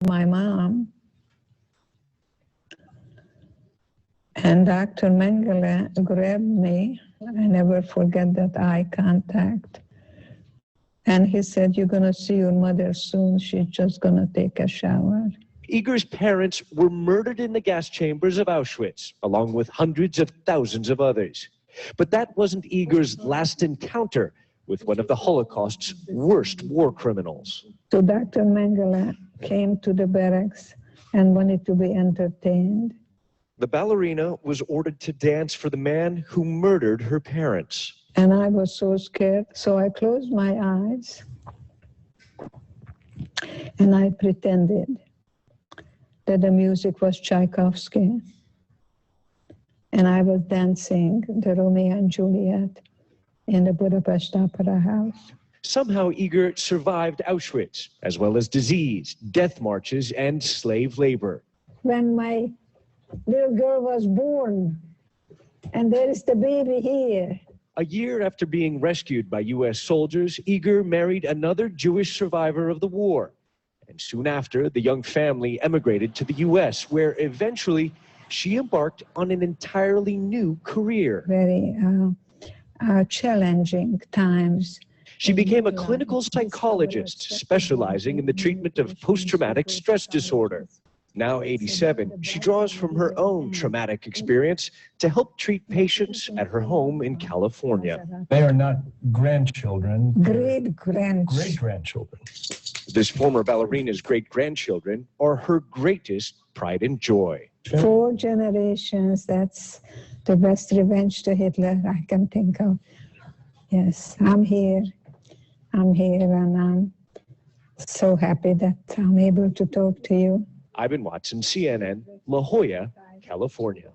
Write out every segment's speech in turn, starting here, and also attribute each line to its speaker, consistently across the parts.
Speaker 1: my mom. And Dr. Mengele grabbed me. I never forget that eye contact. And he said, "You're going to see your mother soon. She's just going to take a shower."
Speaker 2: Eger's parents were murdered in the gas chambers of Auschwitz, along with hundreds of thousands of others. But that wasn't Eger's last encounter with one of the Holocaust's worst war criminals.
Speaker 1: So Dr. Mengele came to the barracks and wanted to be entertained.
Speaker 2: The ballerina was ordered to dance for the man who murdered her parents.
Speaker 1: And I was so scared, so I closed my eyes and I pretended that the music was Tchaikovsky. And I was dancing the Romeo and Juliet in the Budapest Opera House.
Speaker 2: Somehow Eger survived Auschwitz, as well as disease, death marches, and slave labor.
Speaker 1: When my little girl was born, and there is the baby here.
Speaker 2: A year after being rescued by U.S. soldiers, Eger married another Jewish survivor of the war. And soon after, the young family emigrated to the U.S., where eventually she embarked on an entirely new career.
Speaker 1: Very challenging times.
Speaker 2: She became a clinical psychologist, specializing in the treatment of post-traumatic stress disorder. Now 87, she draws from her own traumatic experience to help treat patients at her home in California.
Speaker 3: They are not grandchildren.
Speaker 1: Great-grandchildren.
Speaker 2: This former ballerina's great-grandchildren are her greatest pride and joy.
Speaker 1: 4 generations, that's the best revenge to Hitler I can think of. Yes, I'm here, and I'm so happy that I'm able to talk to you.
Speaker 2: Ivan Watson, CNN, La Jolla, California.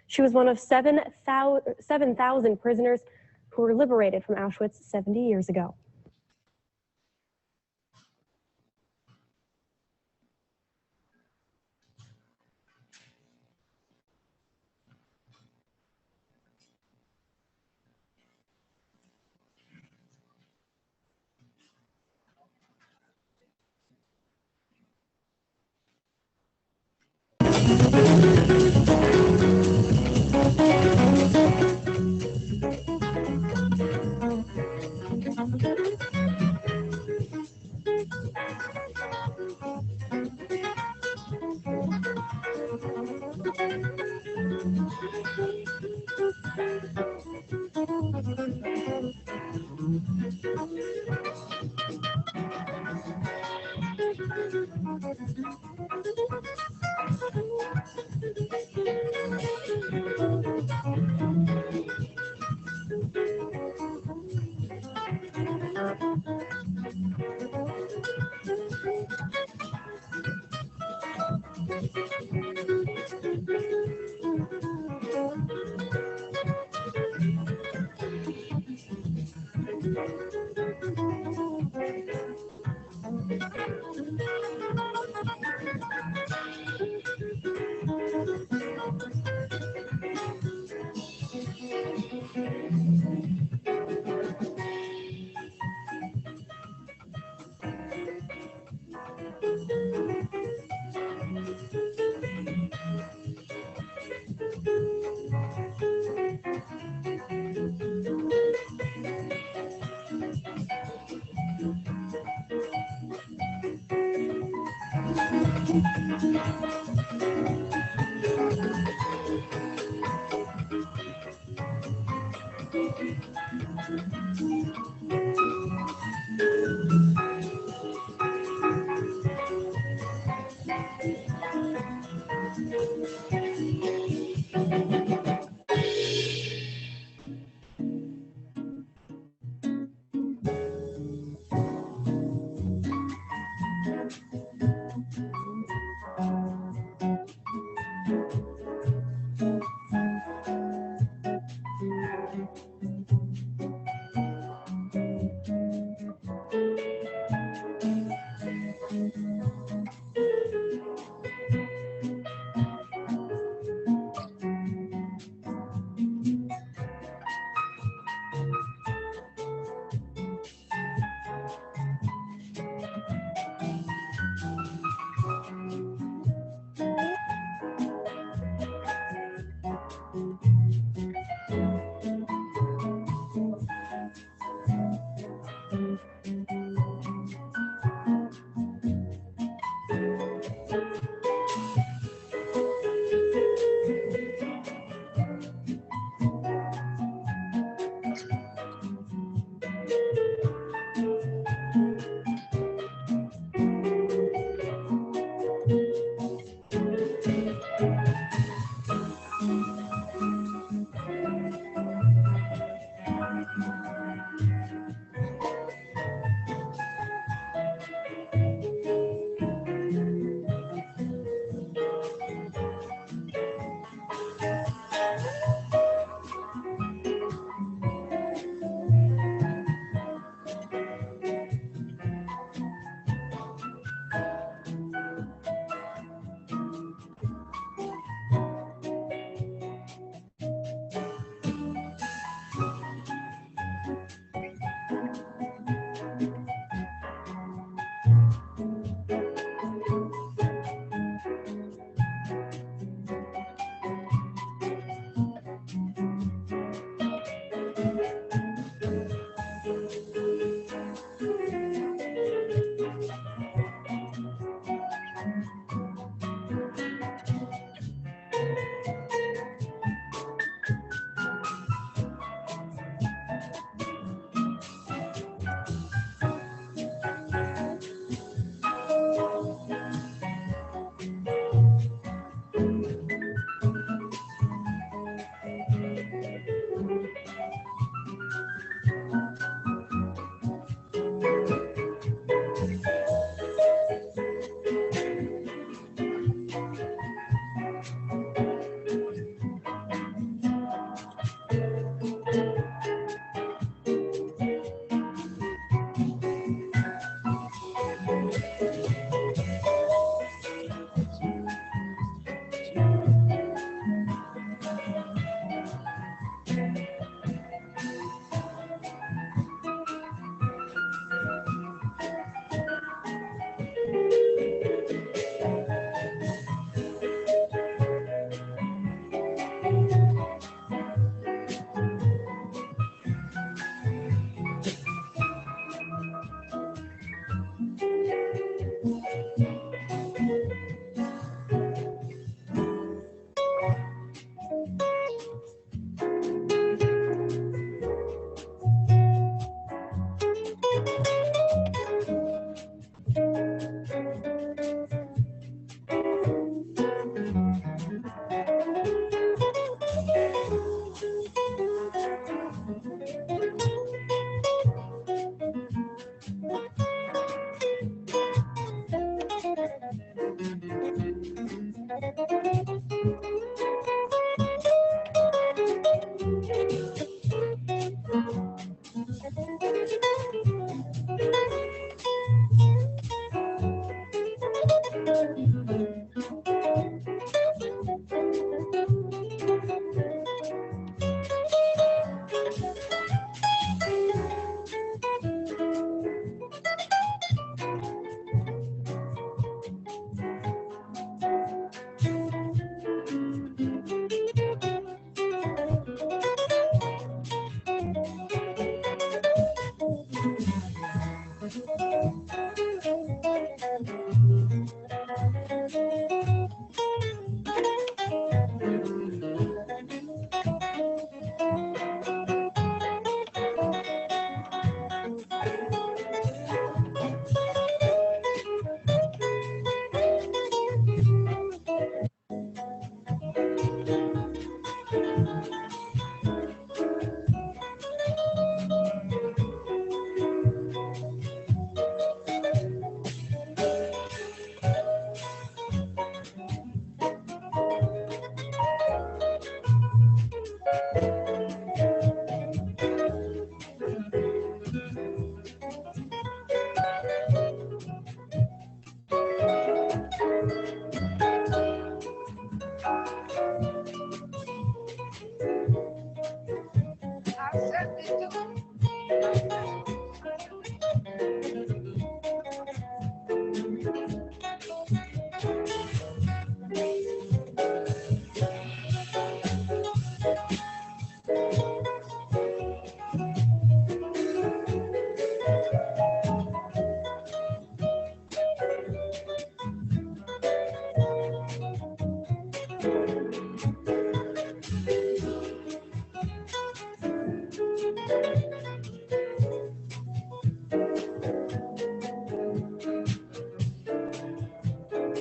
Speaker 4: She was one of 7,000 prisoners who were liberated from Auschwitz 70 years ago.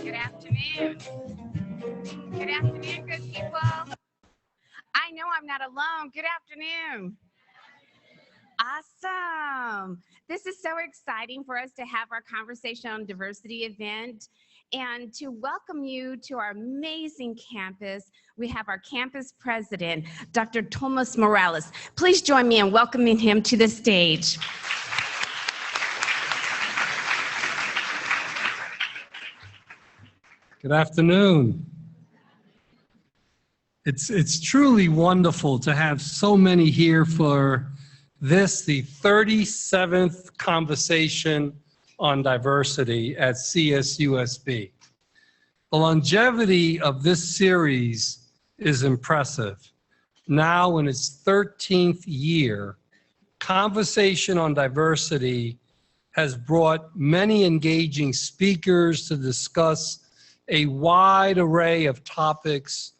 Speaker 5: Good afternoon. Good afternoon, good people. I know I'm not alone. Good afternoon. Awesome. This is so exciting for us to have our Conversation on Diversity event and to welcome you to our amazing campus. We have our campus president, Dr. Thomas Morales. Please join me in welcoming him to the stage.
Speaker 3: Good afternoon. It's truly wonderful to have so many here for this, the 37th Conversation on Diversity at CSUSB. The longevity of this series is impressive. Now in its 13th year, Conversation on Diversity has brought many engaging speakers to discuss a wide array of topics,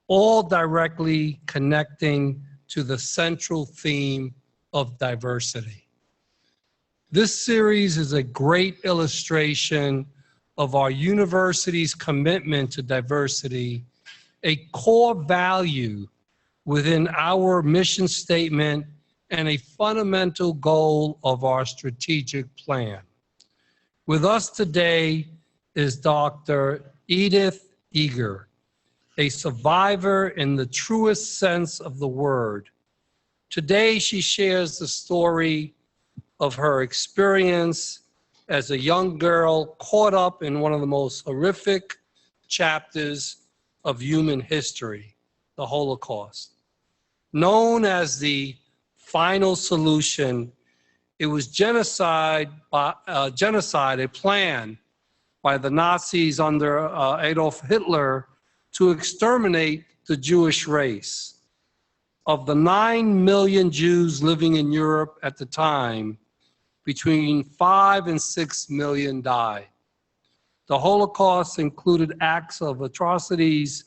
Speaker 3: all directly connecting to the central theme of diversity. This series is a great illustration of our university's commitment to diversity, a core value within our mission statement and a fundamental goal of our strategic plan. With us today is Dr. Edith Eger, a survivor in the truest sense of the word. Today, she shares the story of her experience as a young girl caught up in one of the most horrific chapters of human history, the Holocaust. Known as the final solution, it was genocide, a plan by the Nazis under Adolf Hitler to exterminate the Jewish race. Of the 9 million Jews living in Europe at the time, between 5 and 6 million died. The Holocaust included acts of atrocities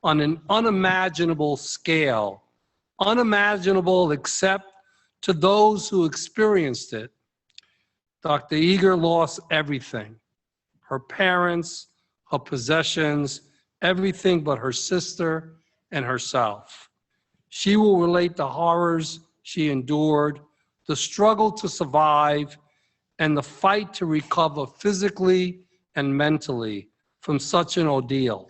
Speaker 3: on an unimaginable scale, unimaginable except to those who experienced it. Dr. Eger lost everything. Her parents, her possessions, everything but her sister and herself. She will relate the horrors she endured, the struggle to survive, and the fight to recover physically and mentally from such an ordeal.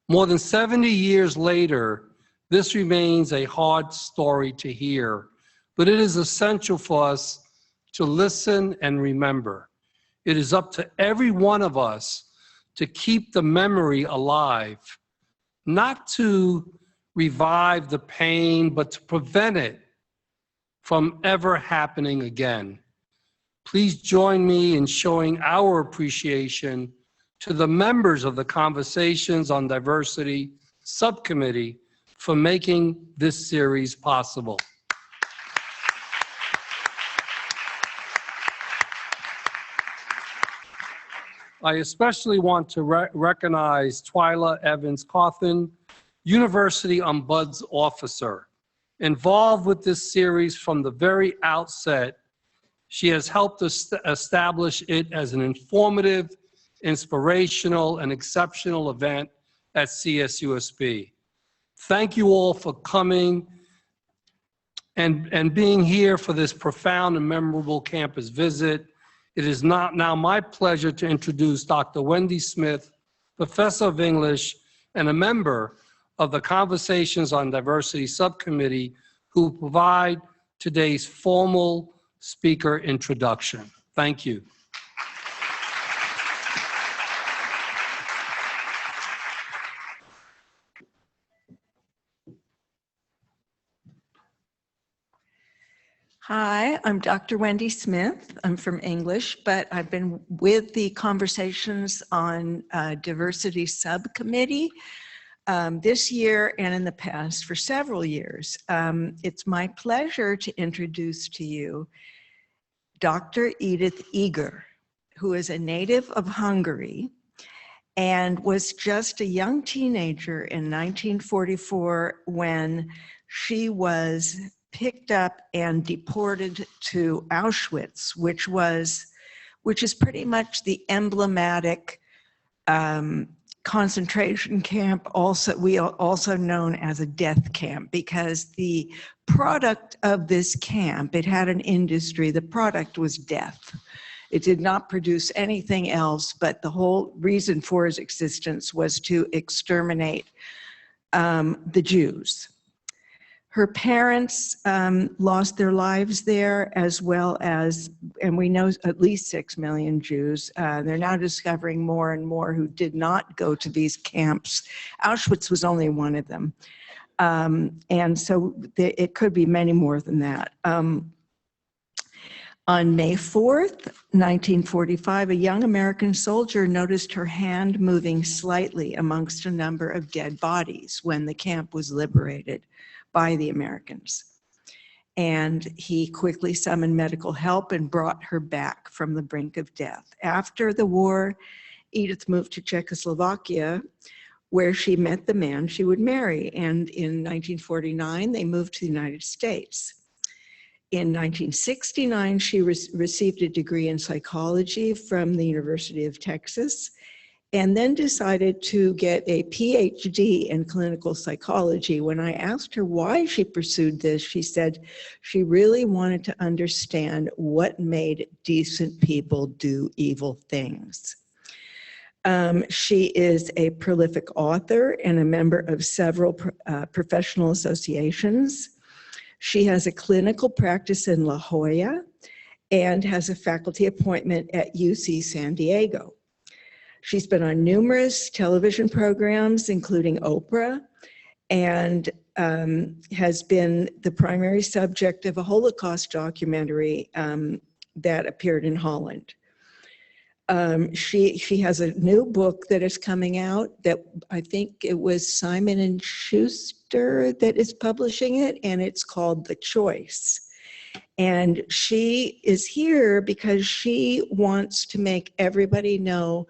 Speaker 3: More than 70 years later, this remains a hard story to hear, but it is essential for us to listen and remember. It is up to every one of us to keep the memory alive, not to revive the pain, but to prevent it from ever happening again. Please join me in showing our appreciation to the members of the Conversations on Diversity Subcommittee for making this series possible. I especially want to recognize Twyla Evans-Cawthon, University Ombuds Officer. Involved with this series from the very outset, she has helped us establish it as an informative, inspirational, and exceptional event at CSUSB. Thank you all for coming and being here for this profound and memorable campus visit. It is now my pleasure to introduce Dr. Wendy Smith, Professor of English and a member of the Conversations on Diversity Subcommittee, who will provide today's formal speaker introduction. Thank you.
Speaker 6: Hi, I'm Dr. Wendy Smith. I'm from English, but I've been with the Conversations on Diversity Subcommittee this year and in the past for several years. It's my pleasure to introduce to you Dr. Edith Eger, who is a native of Hungary and was just a young teenager in 1944 when she was picked up and deported to Auschwitz, which is pretty much the emblematic concentration camp, also known as a death camp, because the product of this camp, it had an industry, the product was death. It did not produce anything else, but the whole reason for its existence was to exterminate the Jews. Her parents lost their lives there, as well as, and we know at least 6 million Jews. They're now discovering more and more who did not go to these camps. Auschwitz was only one of them. And so it could be many more than that. On May 4th, 1945, a young American soldier noticed her hand moving slightly amongst a number of dead bodies when the camp was liberated by the Americans. And he quickly summoned medical help and brought her back from the brink of death. After the war, Edith moved to Czechoslovakia, where she met the man she would marry. And in 1949, they moved to the United States. In 1969, she received a degree in psychology from the University of Texas, and then decided to get a PhD in clinical psychology. When I asked her why she pursued this, she said she really wanted to understand what made decent people do evil things. She is a prolific author and a member of several professional associations. She has a clinical practice in La Jolla and has a faculty appointment at UC San Diego. She's been on numerous television programs, including Oprah, and has been the primary subject of a Holocaust documentary that appeared in Holland. She has a new book that is coming out that I think it was Simon & Schuster that is publishing it, and it's called The Choice. And she is here because she wants to make everybody know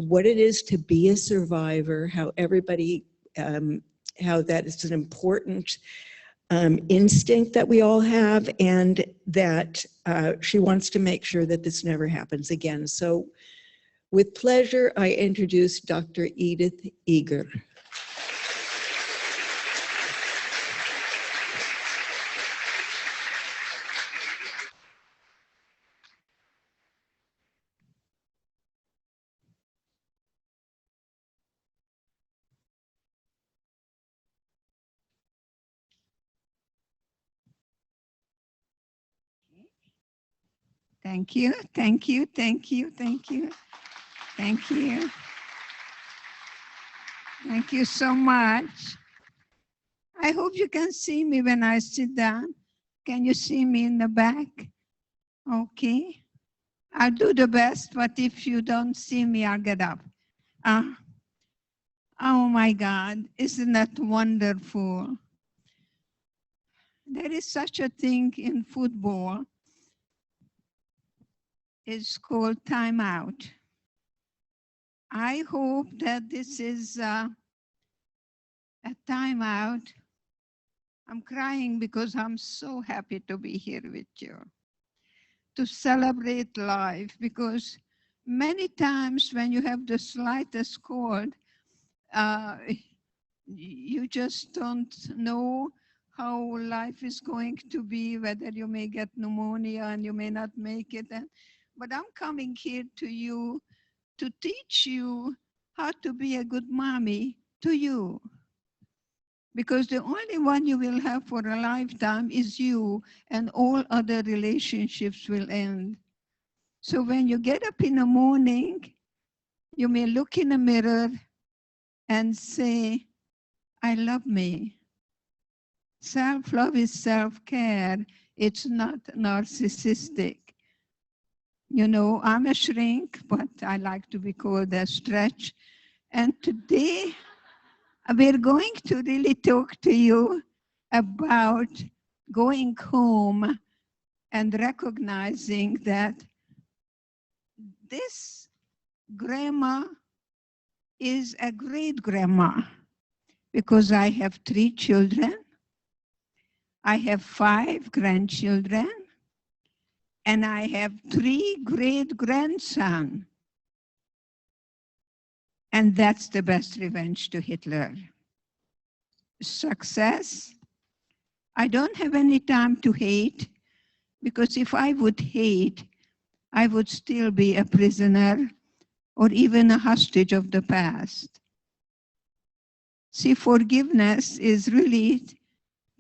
Speaker 6: what it is to be a survivor, how everybody, how that is an important instinct that we all have, and that she wants to make sure that this never happens again. So with pleasure, I introduce Dr. Edith Eger.
Speaker 1: Thank you, thank you, thank you, thank you, thank you. Thank you so much. I hope you can see me when I sit down. Can you see me in the back? Okay. I'll do the best, but if you don't see me, I'll get up. Oh my God, isn't that wonderful? There is such a thing in football. It's called timeout. I hope that this is a timeout. I'm crying because I'm so happy to be here with you, to celebrate life, because many times when you have the slightest cold, you just don't know how life is going to be, whether you may get pneumonia and you may not make it. But I'm coming here to you to teach you how to be a good mommy to you. Because the only one you will have for a lifetime is you, and all other relationships will end. So when you get up in the morning, you may look in the mirror and say, I love me. Self-love is self-care. It's not narcissistic. You know, I'm a shrink, but I like to be called a stretch. And today, we're going to really talk to you about going home and recognizing that this grandma is a great grandma, because I have 3 children, I have 5 grandchildren, and I have 3 great-grandsons. And that's the best revenge to Hitler. Success. I don't have any time to hate, because if I would hate, I would still be a prisoner or even a hostage of the past. See, forgiveness is really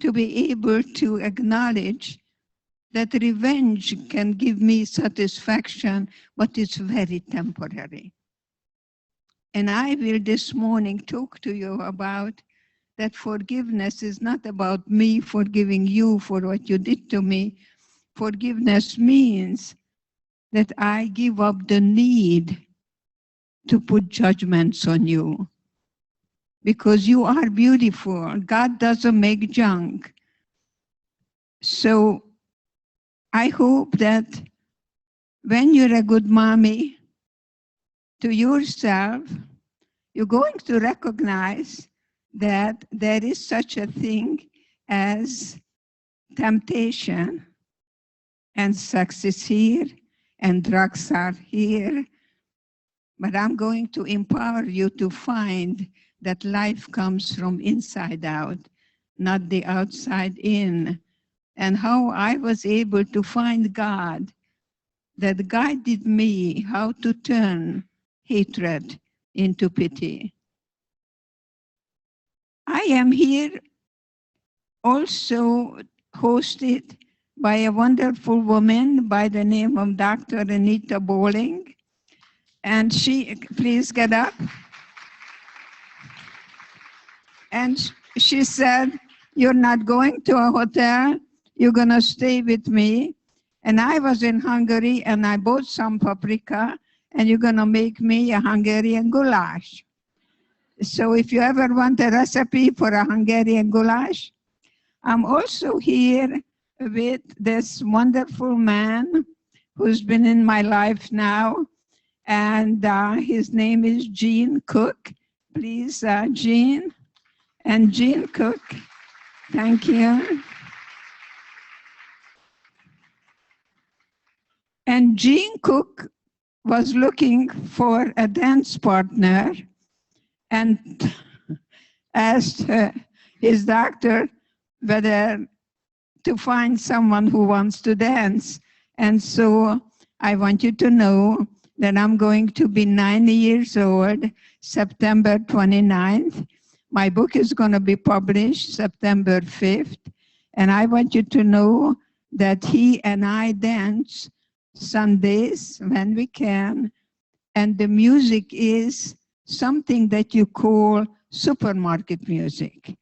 Speaker 1: to be able to acknowledge that revenge can give me satisfaction, but it's very temporary. And I will this morning talk to you about that forgiveness is not about me forgiving you for what you did to me. Forgiveness means that I give up the need to put judgments on you, because you are beautiful. God doesn't make junk. So I hope that when you're a good mommy to yourself, you're going to recognize that there is such a thing as temptation, and sex is here, and drugs are here. But I'm going to empower you to find that life comes from inside out, not the outside in. And how I was able to find God, that guided me how to turn hatred into pity. I am here also hosted by a wonderful woman by the name of Dr. Anita Bowling. And she, please get up. And she said, you're not going to a hotel, you're gonna stay with me. And I was in Hungary and I bought some paprika, and you're gonna make me a Hungarian goulash. So if you ever want a recipe for a Hungarian goulash, I'm also here with this wonderful man who's been in my life now, and his name is Gene Cook. Please, Gene. And Gene Cook, thank you. And Gene Cook was looking for a dance partner and asked his doctor whether to find someone who wants to dance. And so I want you to know that I'm going to be 90 years old, September 29th. My book is going to be published September 5th. And I want you to know that he and I dance Sundays when we can, and the music is something that you call supermarket music.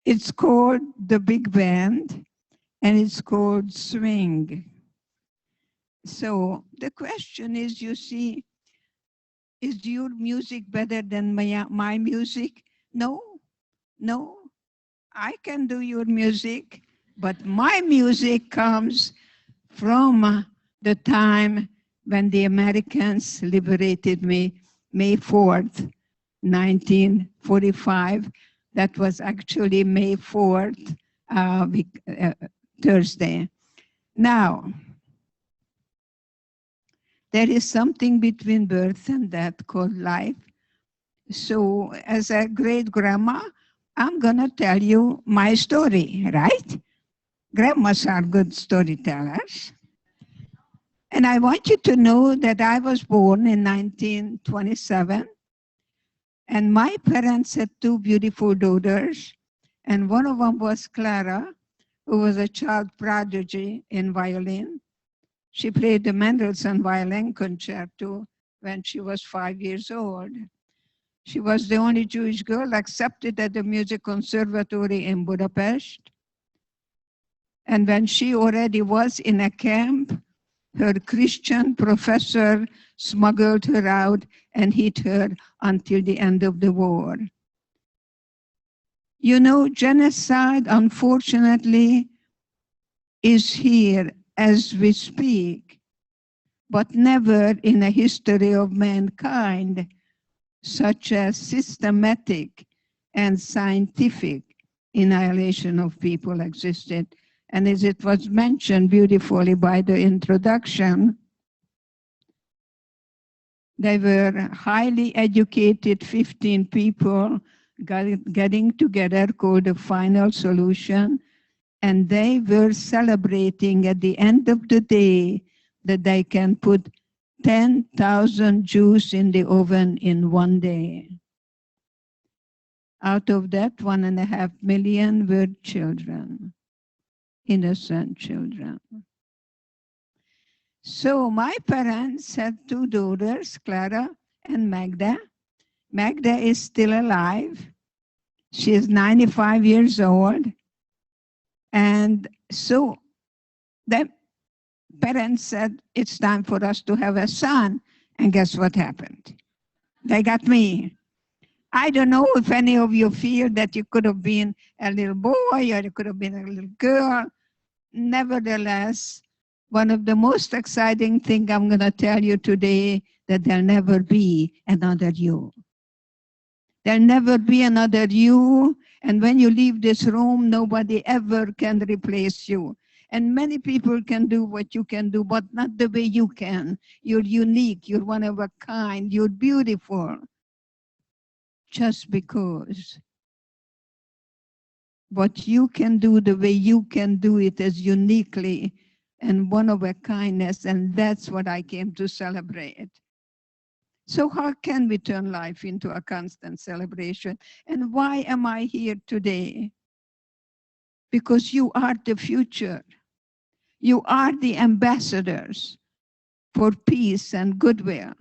Speaker 1: It's called the big band, and it's called swing. So the question is, you see, is your music better than my music? No, no. I can do your music, but my music comes from the time when the Americans liberated me, May 4th, 1945. That was actually May 4th, Thursday. Now, there is something between birth and death called life. So as a great grandma, I'm gonna tell you my story, right? Grandmas are good storytellers. And I want you to know that I was born in 1927, and my parents had two beautiful daughters, and one of them was Clara, who was a child prodigy in violin. She played the Mendelssohn violin concerto when she was 5 years old. She was the only Jewish girl accepted at the music conservatory in Budapest. And when she already was in a camp, her Christian professor smuggled her out and hid her until the end of the war. You know, genocide, unfortunately, is here as we speak, but never in a history of mankind such as systematic and scientific annihilation of people existed. And as it was mentioned beautifully by the introduction, they were highly educated 15 people getting together called the Final Solution, and they were celebrating at the end of the day that they can put 10,000 Jews in the oven in one day. Out of that, 1.5 million were children, innocent children. So my parents had two daughters, Clara and Magda. Magda is still alive. She is 95 years old. And so the parents said, it's time for us to have a son. And guess what happened? They got me. I don't know if any of you feel that you could have been a little boy or you could have been a little girl. Nevertheless, one of the most exciting things I'm going to tell you today, that there'll never be another you. There'll never be another you. And when you leave this room, nobody ever can replace you. And many people can do what you can do, but not the way you can. You're unique. You're one of a kind. You're beautiful. Just because. What you can do the way you can do it is uniquely and one of a kindness, and that's what I came to celebrate. So how can we turn life into a constant celebration? And why am I here today? Because you are the future. You are the ambassadors for peace and goodwill.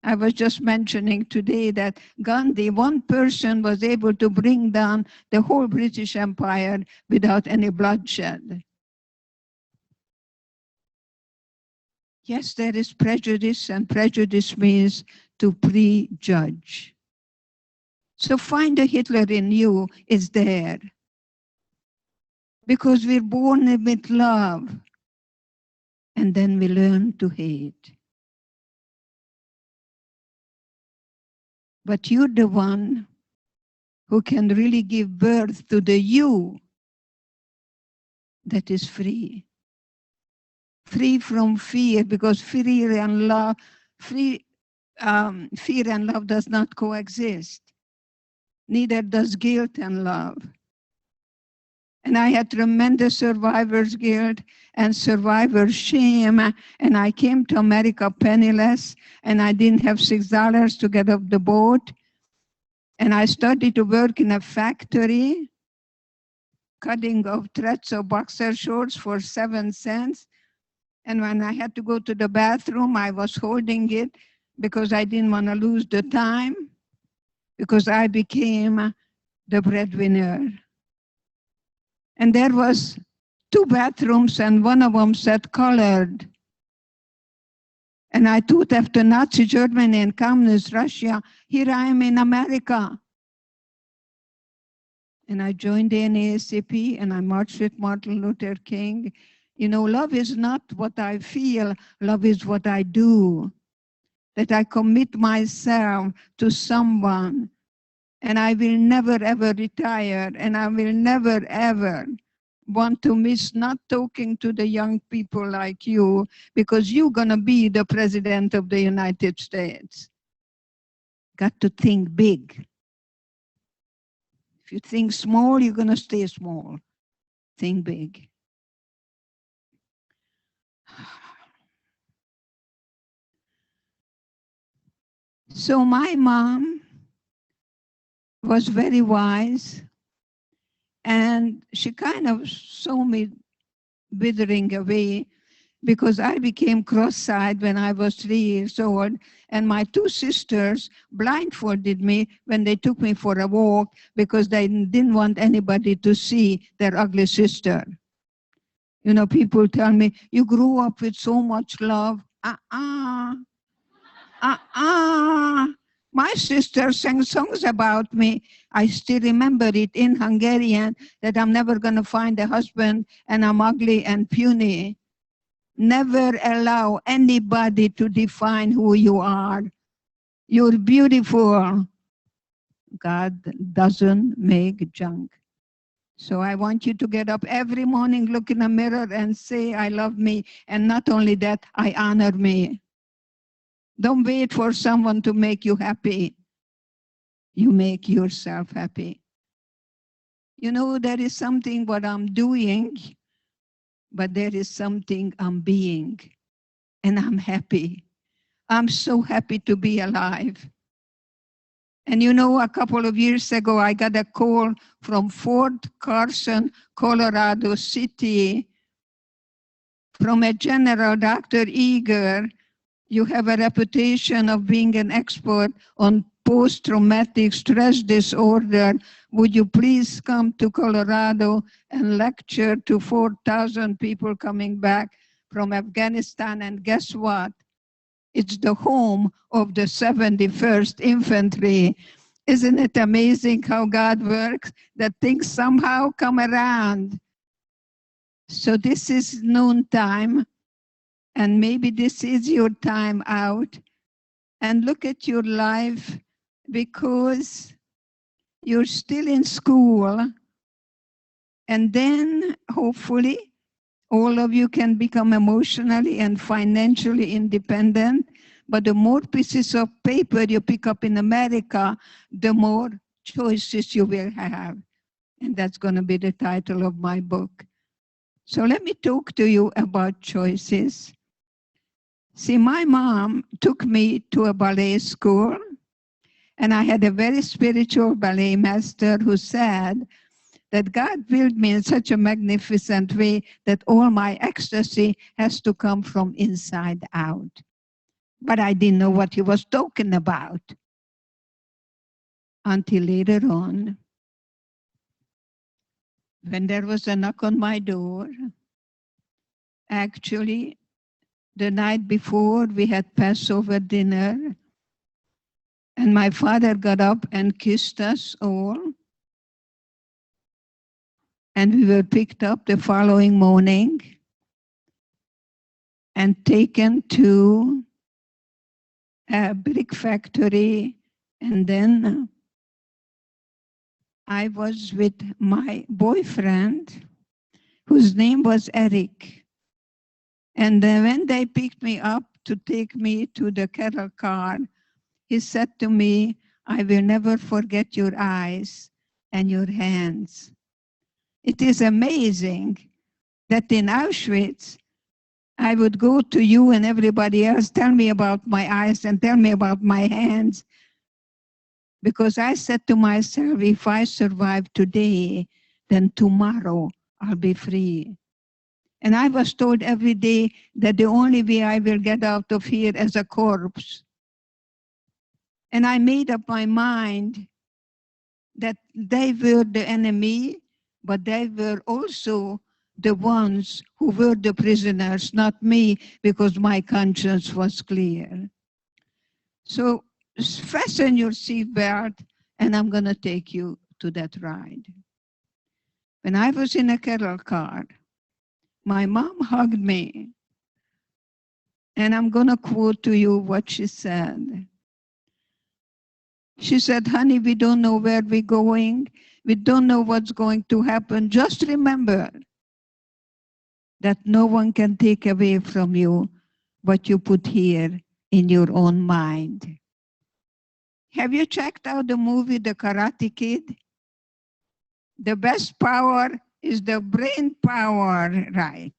Speaker 1: I was just mentioning today that Gandhi, one person, was able to bring down the whole British Empire without any bloodshed. Yes, there is prejudice, and prejudice means to prejudge. So find the Hitler in you is there. Because we're born with love, and then we learn to hate. But you're the one who can really give birth to the you that is free. Free from fear, because fear and love does not coexist. Neither does guilt and love. And I had tremendous survivor's guilt and survivor's shame. And I came to America penniless, and I didn't have $6 to get off the boat. And I started to work in a factory, cutting of threads of boxer shorts for 7 cents. And when I had to go to the bathroom, I was holding it because I didn't want to lose the time, because I became the breadwinner. And there was 2 bathrooms, and one of them said colored. And I thought, after Nazi Germany and Communist Russia, here I am in America. And I joined the NAACP, and I marched with Martin Luther King. You know, love is not what I feel, love is what I do. That I commit myself to someone, and I will never ever retire, and I will never ever want to miss not talking to the young people like you, because you're gonna be the President of the United States. Got to think big. If you think small, you're gonna stay small. Think big. So my mom was very wise, and she kind of saw me withering away, because I became cross-eyed when I was 3 years old, and my 2 sisters blindfolded me when they took me for a walk, because they didn't want anybody to see their ugly sister. You know, people tell me, you grew up with so much love. My sister sang songs about me. I still remember it in Hungarian, that I'm never going to find a husband, and I'm ugly and puny. Never allow anybody to define who you are. You're beautiful. God doesn't make junk. So I want you to get up every morning, look in the mirror and say, I love me. And not only that, I honor me. Don't wait for someone to make you happy. You make yourself happy. You know, there is something what I'm doing, but there is something I'm being, and I'm happy. I'm so happy to be alive. And you know, a couple of years ago, I got a call from Fort Carson, Colorado City, from a general, Dr. Eger. You have a reputation of being an expert on post-traumatic stress disorder. Would you please come to Colorado and lecture to 4,000 people coming back from Afghanistan? And guess what? It's the home of the 71st Infantry. Isn't it amazing how God works, that things somehow come around? So this is noontime, and maybe this is your time out. And look at your life, because you're still in school, and then hopefully all of you can become emotionally and financially independent. But the more pieces of paper you pick up in America, the more choices you will have. And that's going to be the title of my book. So let me talk to you about choices. See, my mom took me to a ballet school, and I had a very spiritual ballet master who said that God built me in such a magnificent way that all my ecstasy has to come from inside out. But I didn't know what he was talking about until later on, when there was a knock on my door. Actually, the night before, we had Passover dinner, and my father got up and kissed us all. And we were picked up the following morning and taken to a brick factory. And then I was with my boyfriend, whose name was Eric. And then when they picked me up to take me to the cattle car, he said to me, I will never forget your eyes and your hands. It is amazing that in Auschwitz, I would go to you and everybody else, tell me about my eyes and tell me about my hands. Because I said to myself, if I survive today, then tomorrow I'll be free. And I was told every day that the only way I will get out of here as a corpse. And I made up my mind that they were the enemy, but they were also the ones who were the prisoners, not me, because my conscience was clear. So fasten your seatbelt, and I'm going to take you to that ride. When I was in a cattle car, my mom hugged me, and I'm going to quote to you what she said. She said, honey, we don't know where we're going. We don't know what's going to happen. Just remember that no one can take away from you what you put here in your own mind. Have you checked out the movie, The Karate Kid? The best power is the brain power, right?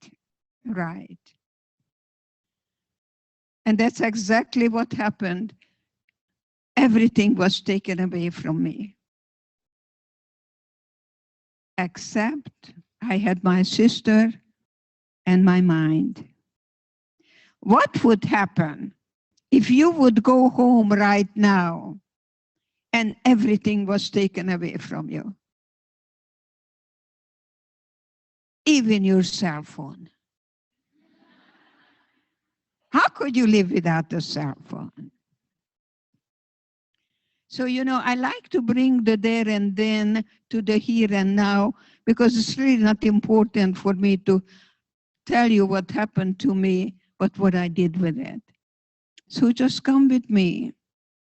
Speaker 1: Right. And that's exactly what happened. Everything was taken away from me. Except I had my sister and my mind. What would happen if you would go home right now and everything was taken away from you? Even your cell phone. How could you live without a cell phone? So, you know, I like to bring the there and then to the here and now, because it's really not important for me to tell you what happened to me, but what I did with it. So just come with me.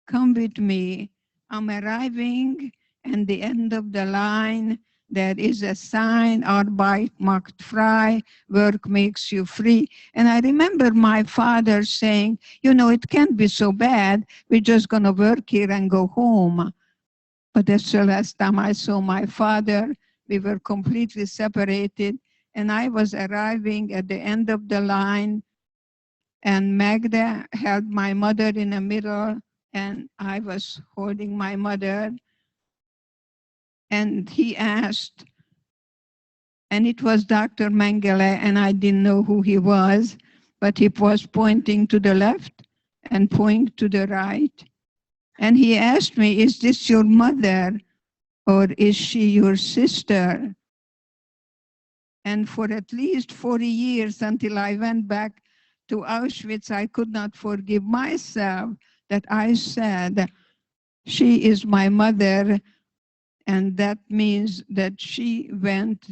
Speaker 1: Come with me. I'm arriving at the end of the line. There is a sign, Arbeit macht frei, work makes you free. And I remember my father saying, you know, it can't be so bad. We're just going to work here and go home. But that's the last time I saw my father. We were completely separated. And I was arriving at the end of the line. And Magda held my mother in the middle. And I was holding my mother. And he asked, and it was Dr. Mengele, and I didn't know who he was, but he was pointing to the left and pointing to the right. And he asked me, is this your mother or is she your sister? And for at least 40 years until I went back to Auschwitz, I could not forgive myself that I said, she is my mother. And that means that she went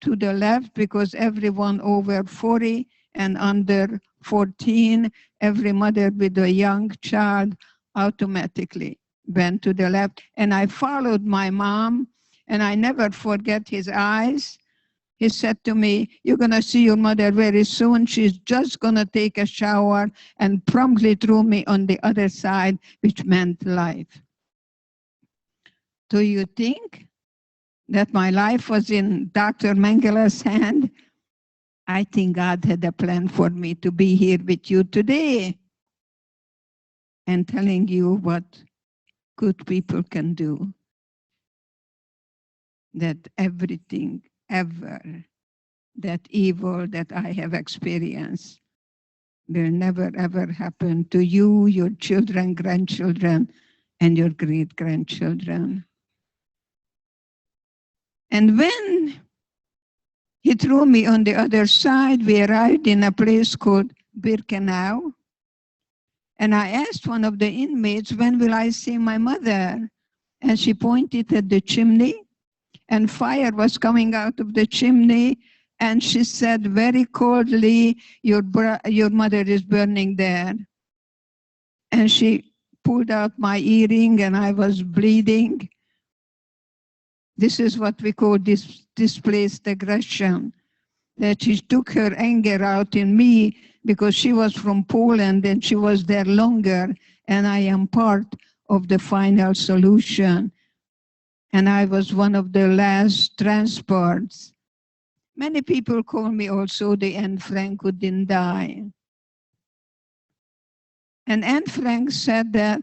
Speaker 1: to the left because everyone over 40 and under 14, every mother with a young child automatically went to the left. And I followed my mom, and I never forget his eyes. He said to me, you're going to see your mother very soon. She's just going to take a shower, and promptly threw me on the other side, which meant life. Do you think that my life was in Dr. Mengele's hand? I think God had a plan for me to be here with you today and telling you what good people can do. That everything ever, that evil that I have experienced will never ever happen to you, your children, grandchildren, and your great-grandchildren. And when he threw me on the other side, we arrived in a place called Birkenau. And I asked one of the inmates, when will I see my mother? And she pointed at the chimney, and fire was coming out of the chimney. And she said very coldly, your mother is burning there. And she pulled out my earring, and I was bleeding. This is what we call displaced aggression, that she took her anger out in me because she was from Poland and she was there longer, and I am part of the final solution. And I was one of the last transports. Many people call me also the Anne Frank who didn't die. And Anne Frank said that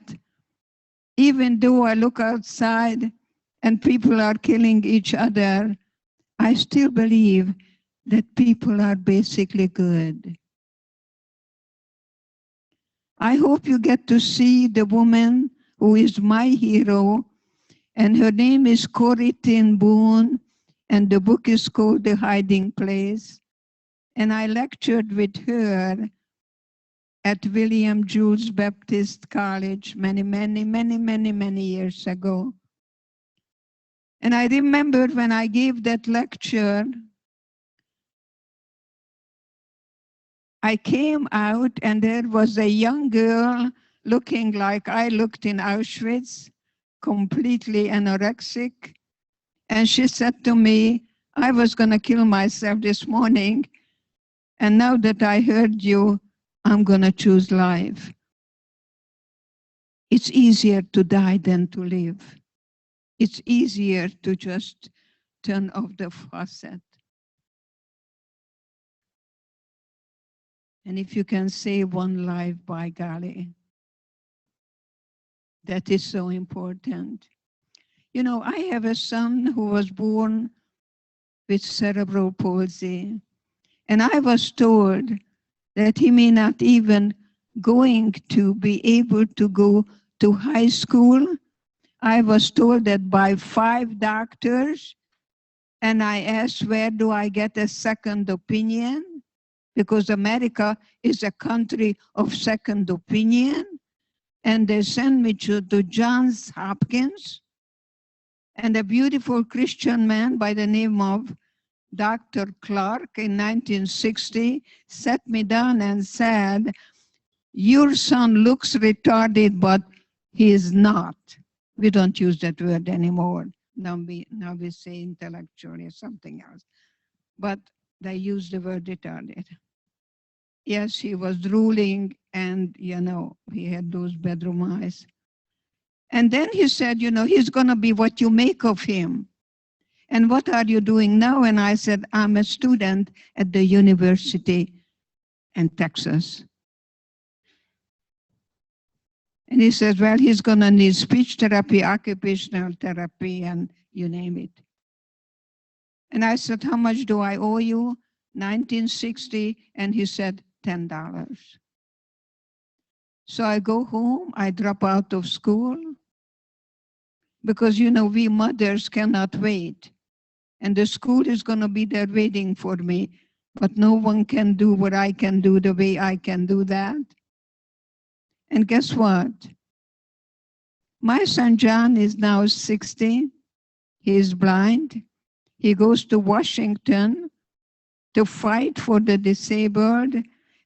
Speaker 1: even though I look outside and people are killing each other, I still believe
Speaker 7: that people are basically good. I hope you get to see the woman who is my hero, and her name is Corrie ten Boom, and the book is called The Hiding Place. And I lectured with her at William Jules Baptist College many years ago. And I remember when I gave that lecture, I came out and there was a young girl looking like I looked in Auschwitz, completely anorexic. And she said to me, I was going to kill myself this morning. And now that I heard you, I'm going to choose life. It's easier to die than to live. It's easier to just turn off the faucet. And if you can save one life, by golly, that is so important. You know, I have a son who was born with cerebral palsy, and I was told that he may not even going to be able to go to high school. I was told that by 5 doctors, and I asked, where do I get a second opinion? Because America is a country of second opinion. And they sent me to Johns Hopkins, and a beautiful Christian man by the name of Dr. Clark in 1960 sat me down and said, your son looks retarded, but he is not. We don't use that word anymore. Now we say intellectually or something else. But they use the word retarded. Yes, he was drooling, and, you know, he had those bedroom eyes. And then he said, you know, he's going to be what you make of him. And what are you doing now? And I said, I'm a student at the university in Texas. And he says, well, he's going to need speech therapy, occupational therapy, and you name it. And I said, how much do I owe you? $19.60. And he said, $10. So I go home, I drop out of school, because, you know, we mothers cannot wait. And the school is going to be there waiting for me, but no one can do what I can do the way I can do that. And guess what? My son John is now 60. He is blind. He goes to Washington to fight for the disabled.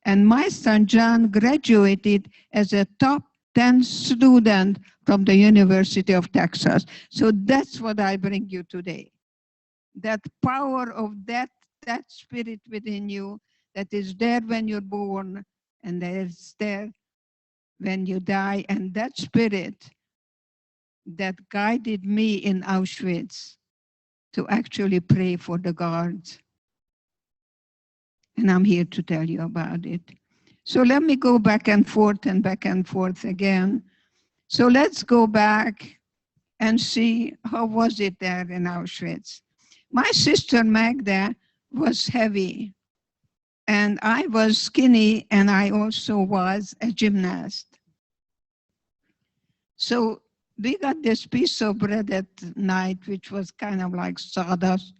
Speaker 7: And my son John graduated as a top 10 student from the University of Texas. So that's what I bring you today. That power of that spirit within you that is there when you're born and that is there when you die. And that spirit that guided me in Auschwitz to actually pray for the guards. And I'm here to tell you about it. So let me go back and forth again. So let's go back and see how was it there in Auschwitz. My sister Magda was heavy, and I was skinny, and I also was a gymnast. So we got this piece of bread at night, which was kind of like sawdust,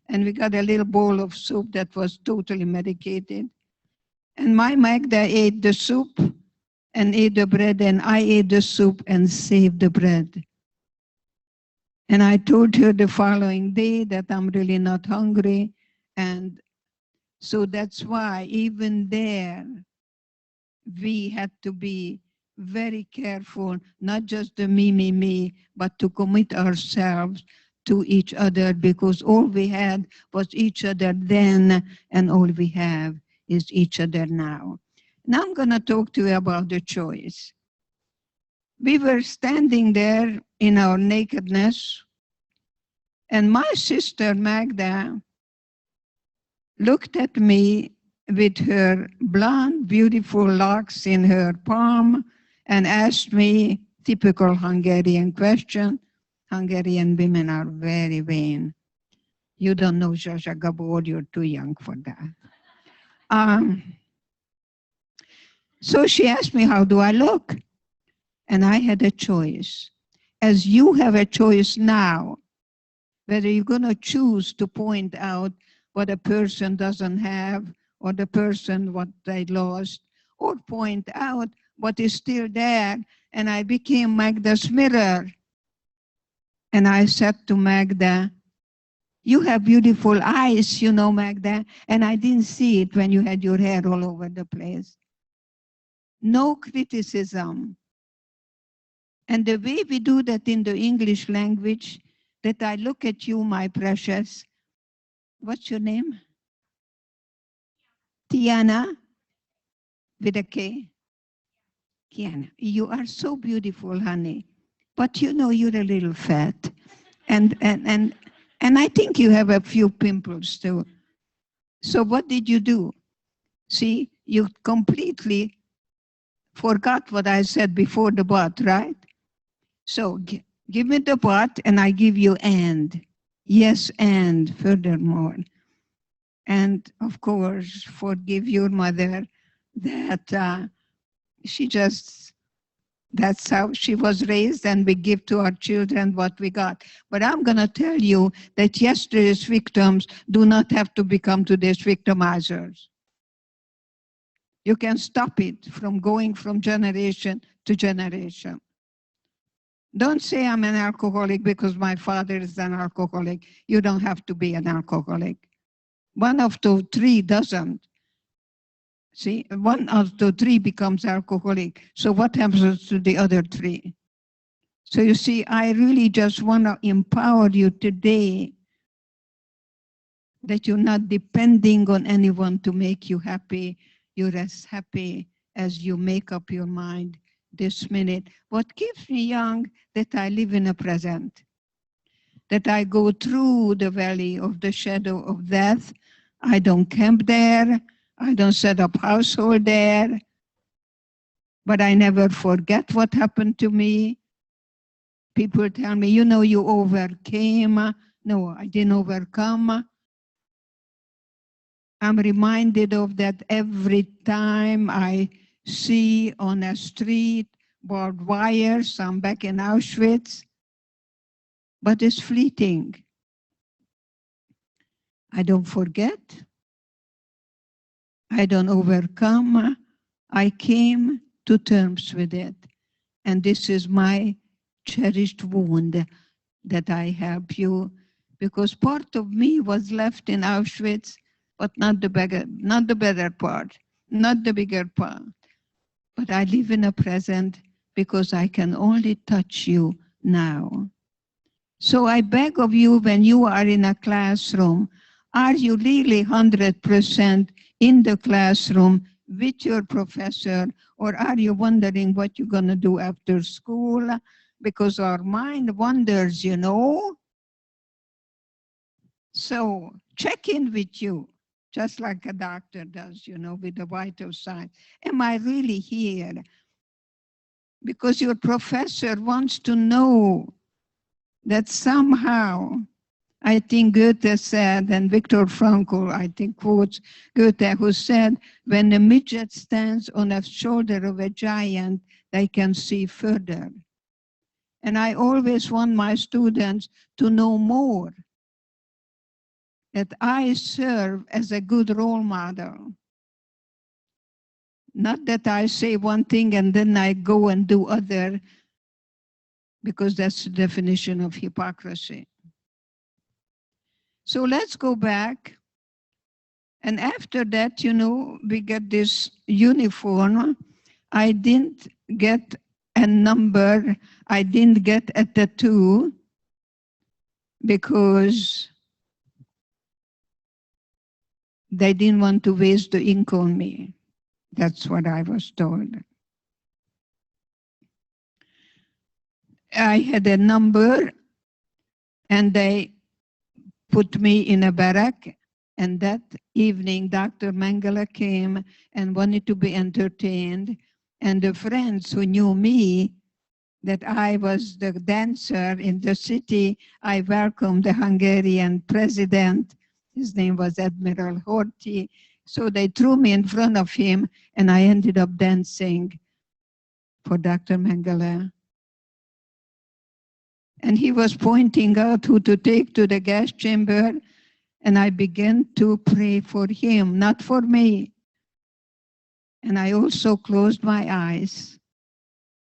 Speaker 7: and we got a little bowl of soup that was totally medicated. And my Magda ate the soup and ate the bread, and I ate the soup and saved the bread. And I told her the following day that I'm really not hungry. And so that's why even there, we had to be very careful, not just the me, but to commit ourselves to each other, because all we had was each other then, and all we have is each other now. Now I'm going to talk to you about the choice. We were standing there in our nakedness, and my sister Magda looked at me with her blonde, beautiful locks in her palm and asked me typical Hungarian question. Hungarian women are very vain. You don't know Zsa Zsa Gabor, you're too young for that. So she asked me, how do I look? And I had a choice. As you have a choice now, whether you're going to choose to point out what a person doesn't have, or the person what they lost, or point out what is still there. And I became Magda's mirror. And I said to Magda, you have beautiful eyes, you know, Magda, and I didn't see it when you had your hair all over the place. No criticism. And the way we do that in the English language, that I look at you, my precious, what's your name? Tiana, with a K? Kiana, you are so beautiful, honey. But you know, you're a little fat. And I think you have a few pimples too. So what did you do? See, you completely forgot what I said before the but, right? So give me the but and I give you and. Yes, and furthermore. And of course, forgive your mother that she just, that's how she was raised, and we give to our children what we got. But I'm going to tell you that yesterday's victims do not have to become today's victimizers. You can stop it from going from generation to generation. Don't say I'm an alcoholic because my father is an alcoholic. You don't have to be an alcoholic. One of the three doesn't. See, one of the three becomes alcoholic. So what happens to the other three? So you see, I really just want to empower you today that you're not depending on anyone to make you happy. You're as happy as you make up your mind this minute. What keeps me young, that I live in a present, that I go through the valley of the shadow of death. I don't camp there. I don't set up household there, but I never forget what happened to me. People tell me, you know, you overcame. No, I didn't overcome. I'm reminded of that every time I see on a street barbed wires. I'm back in Auschwitz, but it's fleeting. I don't forget. I don't overcome. I came to terms with it. And this is my cherished wound that I help you, because part of me was left in Auschwitz, but not the better part, not the bigger part. But I live in a present because I can only touch you now. So I beg of you, when you are in a classroom, are you really 100% in the classroom with your professor, or are you wondering what you're going to do after school? Because our mind wanders, you know. So check in with you, just like a doctor does, you know, with the vital signs. Am I really here? Because your professor wants to know that somehow, I think Goethe said, and Viktor Frankl, I think, quotes Goethe, who said, when a midget stands on the shoulder of a giant, they can see further. And I always want my students to know more, that I serve as a good role model. Not that I say one thing and then I go and do other, because that's the definition of hypocrisy. So let's go back. And after that, you know, we get this uniform. I didn't get a number. I didn't get a tattoo because they didn't want to waste the ink on me. That's what I was told. I had a number and they put me in a barrack, and that evening Dr. Mengele came and wanted to be entertained, and the friends who knew me that I was the dancer in the city. I welcomed the Hungarian president. His name was Admiral Horthy. So they threw me in front of him, and I ended up dancing for Dr. Mengele. And he was pointing out who to take to the gas chamber, and I began to pray for him, not for me. And I also closed my eyes,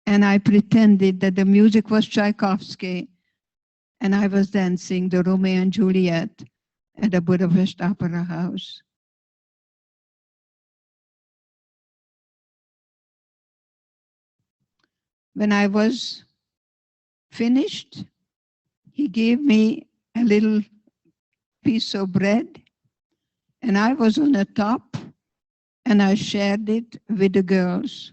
Speaker 7: and I pretended that the music was Tchaikovsky, and I was dancing the Romeo and Juliet at the Budapest Opera House. When I was finished, he gave me a little piece of bread, and I was on the top, and I shared it with the girls.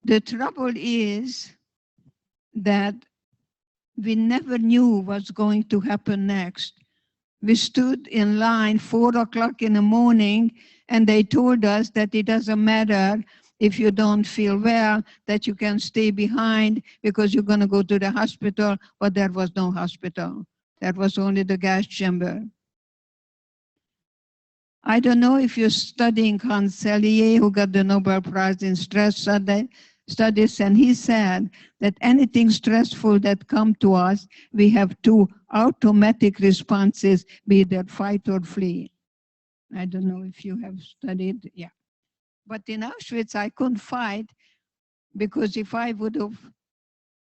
Speaker 7: The trouble is that we never knew what's going to happen next. We stood in line 4 o'clock in the morning, and they told us that it doesn't matter if you don't feel well, that you can stay behind because you're going to go to the hospital, but there was no hospital. There was only the gas chamber. I don't know if you're studying Hans Selye, who got the Nobel Prize in stress studies, and he said that anything stressful that comes to us, we have two automatic responses, be that fight or flee. I don't know if you have studied, yeah. But in Auschwitz, I couldn't fight because if I would have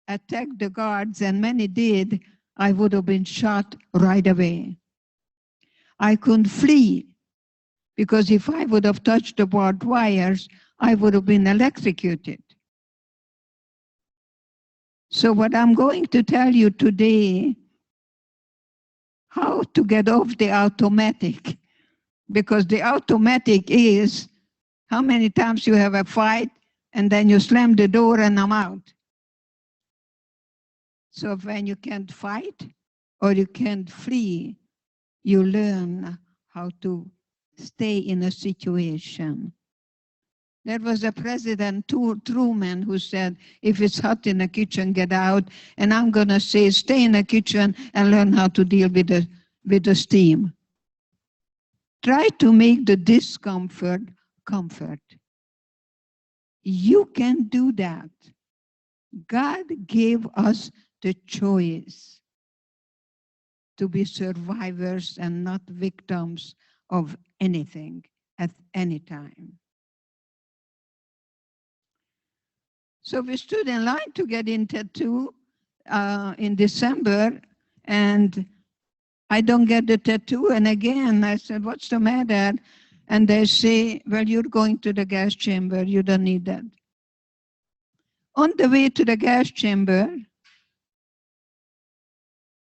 Speaker 7: attacked the guards, and many did, I would have been shot right away. I couldn't flee because if I would have touched the barbed wires, I would have been electrocuted. So what I'm going to tell you today, how to get off the automatic, because the automatic is how many times you have a fight and then you slam the door and I'm out. So when you can't fight or you can't flee, you learn how to stay in a situation. There was a President Truman who said, if it's hot in the kitchen, get out. And I'm going to say, stay in the kitchen and learn how to deal with the steam. Try to make the discomfort comfort. You can do that. God gave us the choice to be survivors and not victims of anything at any time. So we stood in line to get in tattoo in December, and I don't get the tattoo. And again, I said, what's the matter? And they say, well, you're going to the gas chamber. You don't need that. On the way to the gas chamber,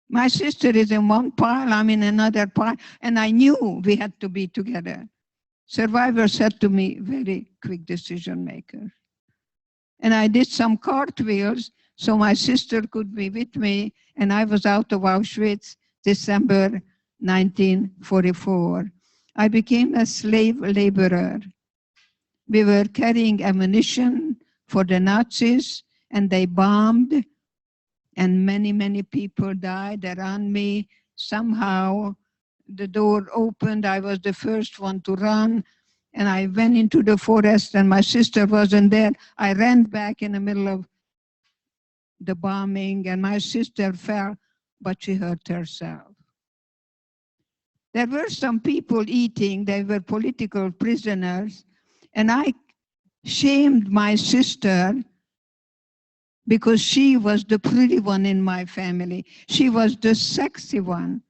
Speaker 7: my sister is in one pile, I'm in another pile, and I knew we had to be together. Survivors said to me, very quick decision maker. And I did some cartwheels so my sister could be with me, and I was out of Auschwitz, December 1944. I became a slave laborer. We were carrying ammunition for the Nazis, and they bombed, and many, many people died around me. Somehow the door opened, I was the first one to run, and I went into the forest, and my sister wasn't there. I ran back in the middle of the bombing, and my sister fell, but she hurt herself. There were some people eating, they were political prisoners, and I shamed my sister because she was the pretty one in my family. She was the sexy one.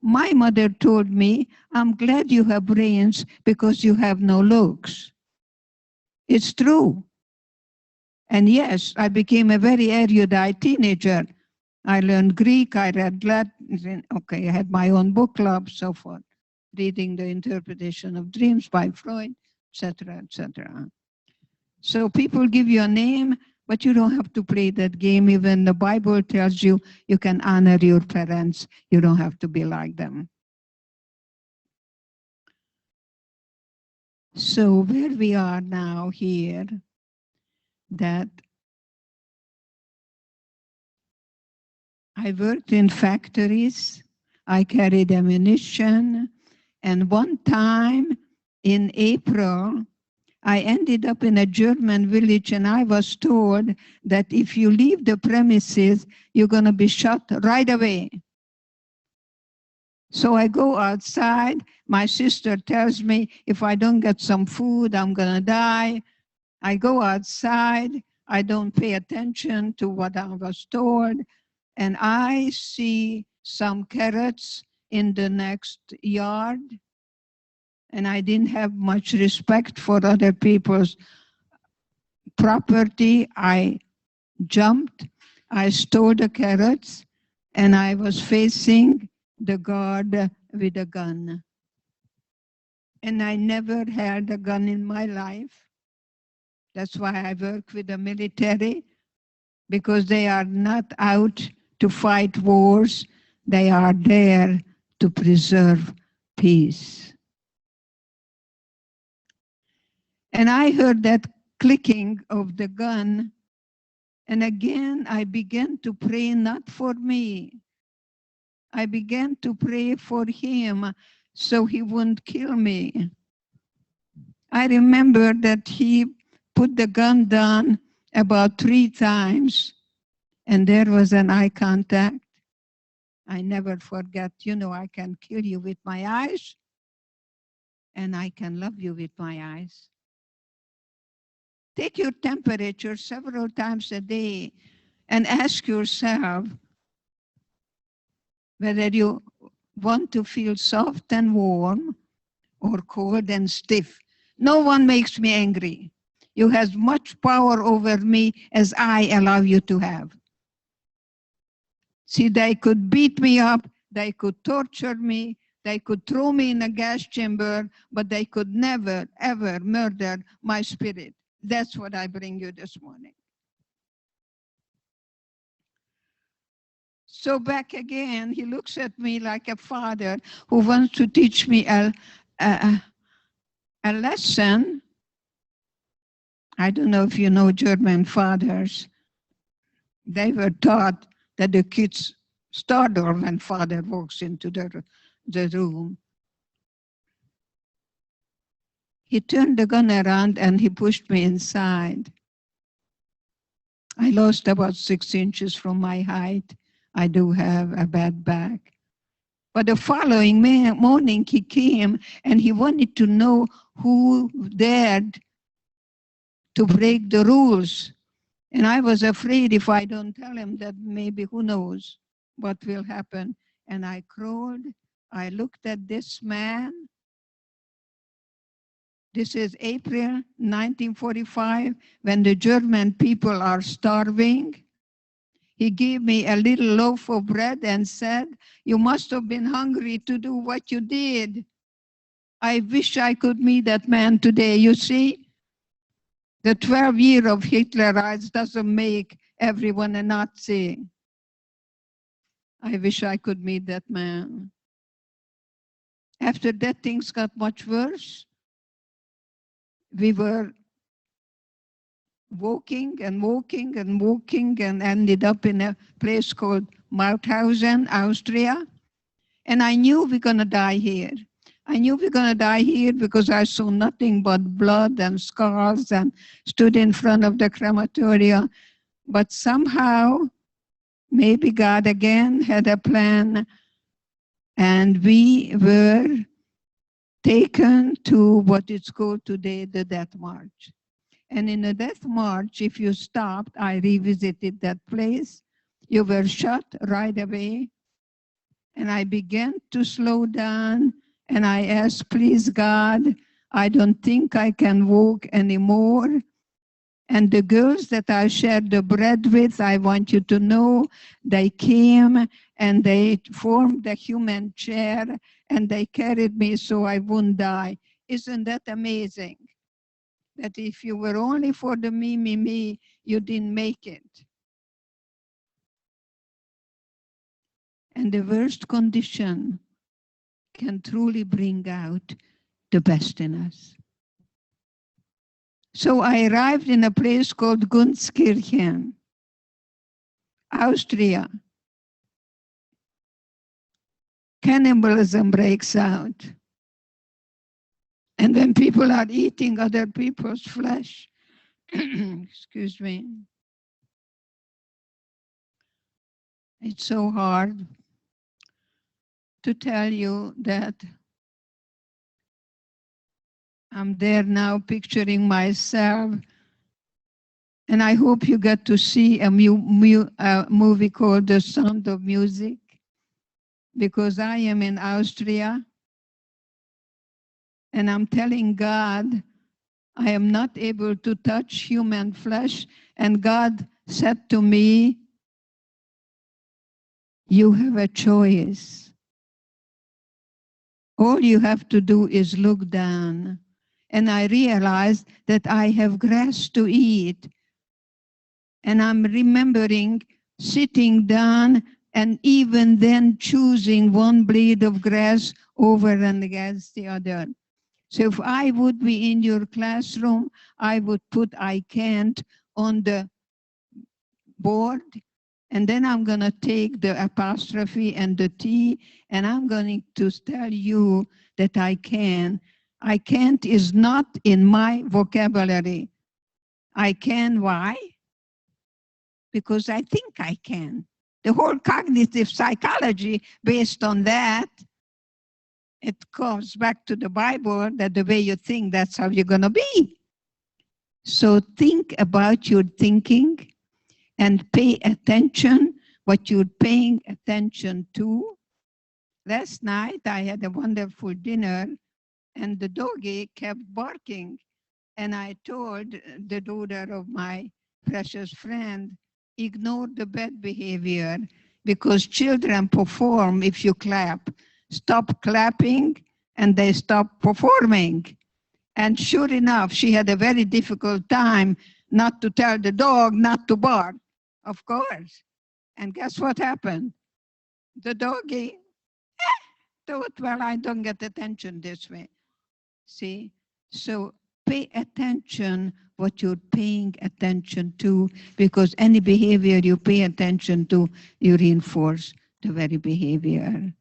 Speaker 7: My mother told me, I'm glad you have brains because you have no looks. It's true. And yes, I became a very erudite teenager. I learned Greek, I read Latin, okay, I had my own book club, so forth, reading the interpretation of dreams by Freud, etc., etc. So people give you a name, but you don't have to play that game. Even the Bible tells you you can honor your parents. You don't have to be like them. So where we are now here, that I worked in factories, I carried ammunition, and one time in April, I ended up in a German village and I was told that if you leave the premises, you're going to be shot right away. So I go outside. My sister tells me if I don't get some food, I'm going to die. I go outside. I don't pay attention to what I was told. And I see some carrots in the next yard. And I didn't have much respect for other people's property. I jumped, I stole the carrots, and I was facing the guard with a gun. And I never had a gun in my life. That's why I work with the military, because they are not out to fight wars. They are there to preserve peace. And I heard that clicking of the gun, and again I began to pray not for me. I began to pray for him so he wouldn't kill me. I remember that he put the gun down about 3 times, and there was an eye contact. I never forget, you know, I can kill you with my eyes, and I can love you with my eyes. Take your temperature several times a day and ask yourself whether you want to feel soft and warm or cold and stiff. No one makes me angry. You have much power over me as I allow you to have. See, they could beat me up, they could torture me, they could throw me in a gas chamber, but they could never, ever murder my spirit. That's what I bring you this morning. So back again, he looks at me like a father who wants to teach me a lesson. I don't know if you know German fathers. They were taught that the kids startle when father walks into the room. He turned the gun around and he pushed me inside. I lost about 6 inches from my height. I do have a bad back. But the following morning he came and he wanted to know who dared to break the rules. And I was afraid if I don't tell him that maybe who knows what will happen. And I crawled, I looked at this man. This is April 1945, when the German people are starving. He gave me a little loaf of bread and said, "You must have been hungry to do what you did." I wish I could meet that man today. You see, the 12 years of Hitlerites doesn't make everyone a Nazi. I wish I could meet that man. After that, things got much worse. We were walking and walking and walking and ended up in a place called Mauthausen, Austria. And I knew we're going to die here. I knew we're going to die here because I saw nothing but blood and scars and stood in front of the crematorium. But somehow, maybe God again had a plan, and we were taken to what is called today the Death March. And in the Death March, if you stopped, I revisited that place, you were shot right away. And I began to slow down, and I asked, "Please God, I don't think I can walk anymore. And the girls that I shared the bread with, I want you to know, they came and they formed a human chair and they carried me so I wouldn't die." Isn't that amazing? That if you were only for the me, you didn't make it. And the worst condition can truly bring out the best in us. So I arrived in a place called Gunskirchen, Austria. Cannibalism breaks out. And when people are eating other people's flesh, excuse me, it's so hard to tell you that I'm there now picturing myself, and I hope you get to see a movie called The Sound of Music, because I am in Austria, and I'm telling God, I am not able to touch human flesh, and God said to me, you have a choice. All you have to do is look down. And I realized that I have grass to eat. And I'm remembering sitting down and even then choosing one blade of grass over and against the other. So if I would be in your classroom, I would put I can't on the board, and then I'm going to take the apostrophe and the T, and I'm going to tell you that I can. I can't is not in my vocabulary. I can, why? Because I think I can. The whole cognitive psychology based on that, it comes back to the Bible that the way you think, that's how you're going to be. So think about your thinking and pay attention what you're paying attention to. Last night I had a wonderful dinner and the doggy kept barking. And I told the daughter of my precious friend, ignore the bad behavior because children perform if you clap. Stop clapping and they stop performing. And sure enough, she had a very difficult time not to tell the dog not to bark, of course. And guess what happened? The doggy thought, well, I don't get attention this way. See? So pay attention what you're paying attention to, because any behavior you pay attention to, you reinforce the very behavior.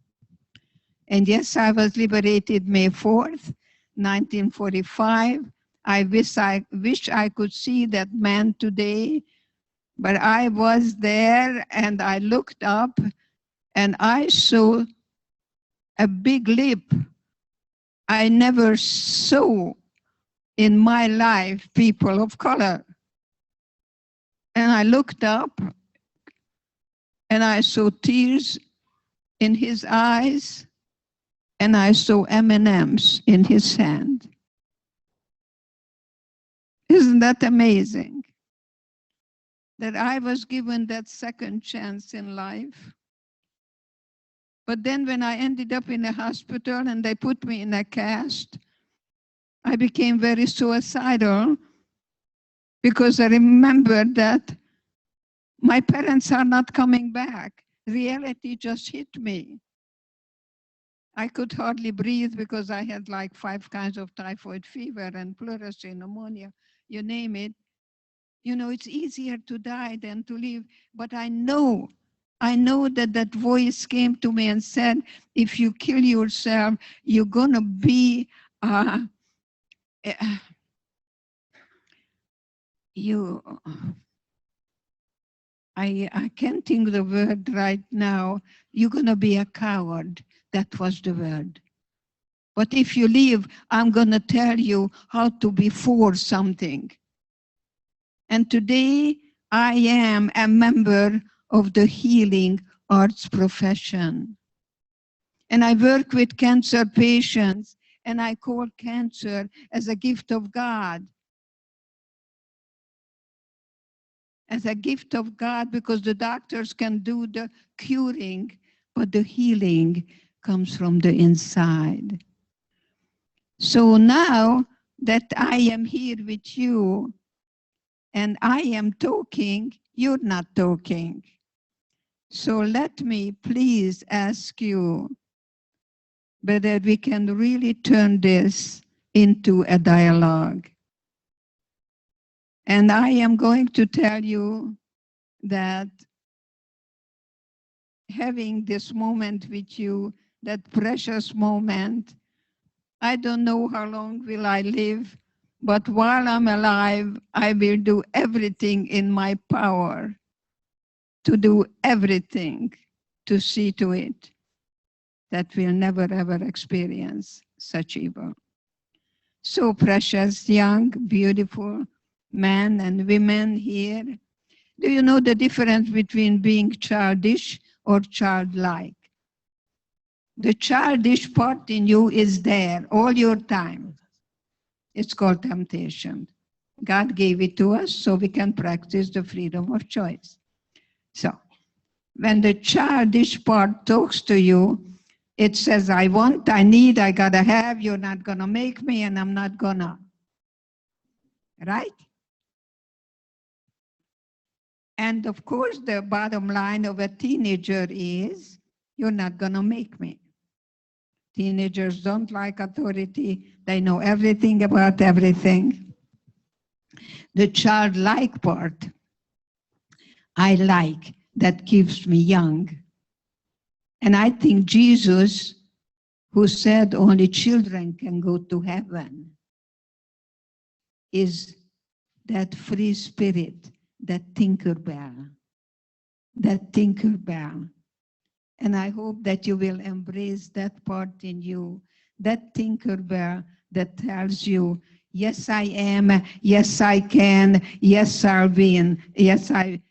Speaker 7: And yes, I was liberated May 4th, 1945. I wish I could see that man today, but I was there and I looked up and I saw a big lip. I never saw in my life people of color. And I looked up and I saw tears in his eyes and I saw M&Ms in his hand. Isn't that amazing? That I was given that second chance in life. But then when I ended up in a hospital and they put me in a cast, I became very suicidal because I remembered that my parents are not coming back. Reality just hit me. I could hardly breathe because I had like 5 kinds of typhoid fever and pleurisy, pneumonia, you name it. You know, it's easier to die than to live. But I know that that voice came to me and said, if you kill yourself, you're going to be, I can't think the word right now. You're going to be a coward. That was the word. But if you live, I'm going to tell you how to be for something. And today, I am a member of the healing arts profession. And I work with cancer patients, and I call cancer as a gift of God. As a gift of God, because the doctors can do the curing, but the healing comes from the inside. So now that I am here with you, and I am talking, you're not talking. So let me please ask you whether we can really turn this into a dialogue. And I am going to tell you that having this moment with you, that precious moment, I don't know how long will I live, but while I'm alive, I will do everything in my power to do everything to see to it that we'll never ever experience such evil. So precious, young, beautiful men and women here. Do you know the difference between being childish or childlike? The childish part in you is there all your time. It's called temptation. God gave it to us so we can practice the freedom of choice. So, when the childish part talks to you, it says, I want, I need, I gotta have, you're not gonna make me, and I'm not gonna. Right? And of course, the bottom line of a teenager is, you're not gonna make me. Teenagers don't like authority. They know everything about everything. The childlike part, I like, that keeps me young. And I think Jesus, who said only children can go to heaven, is that free spirit, that Tinkerbell, that Tinkerbell. And I hope that you will embrace that part in you, that Tinkerbell that tells you, yes, I am, yes, I can, yes, I'll win, yes, I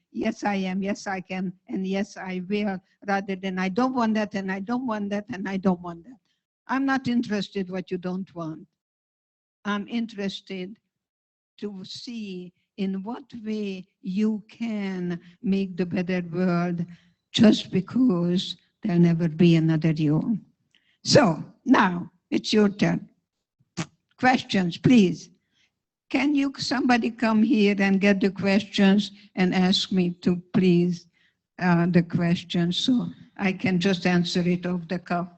Speaker 7: am, yes, I can, and yes, I will, rather than I don't want that, and I don't want that, and I don't want that. I'm not interested what you don't want. I'm interested to see in what way you can make the better world, just because there'll never be another you. So now it's your turn. Questions, please. Can somebody come here and get the questions and ask me to please the questions so I can just answer it off the cuff?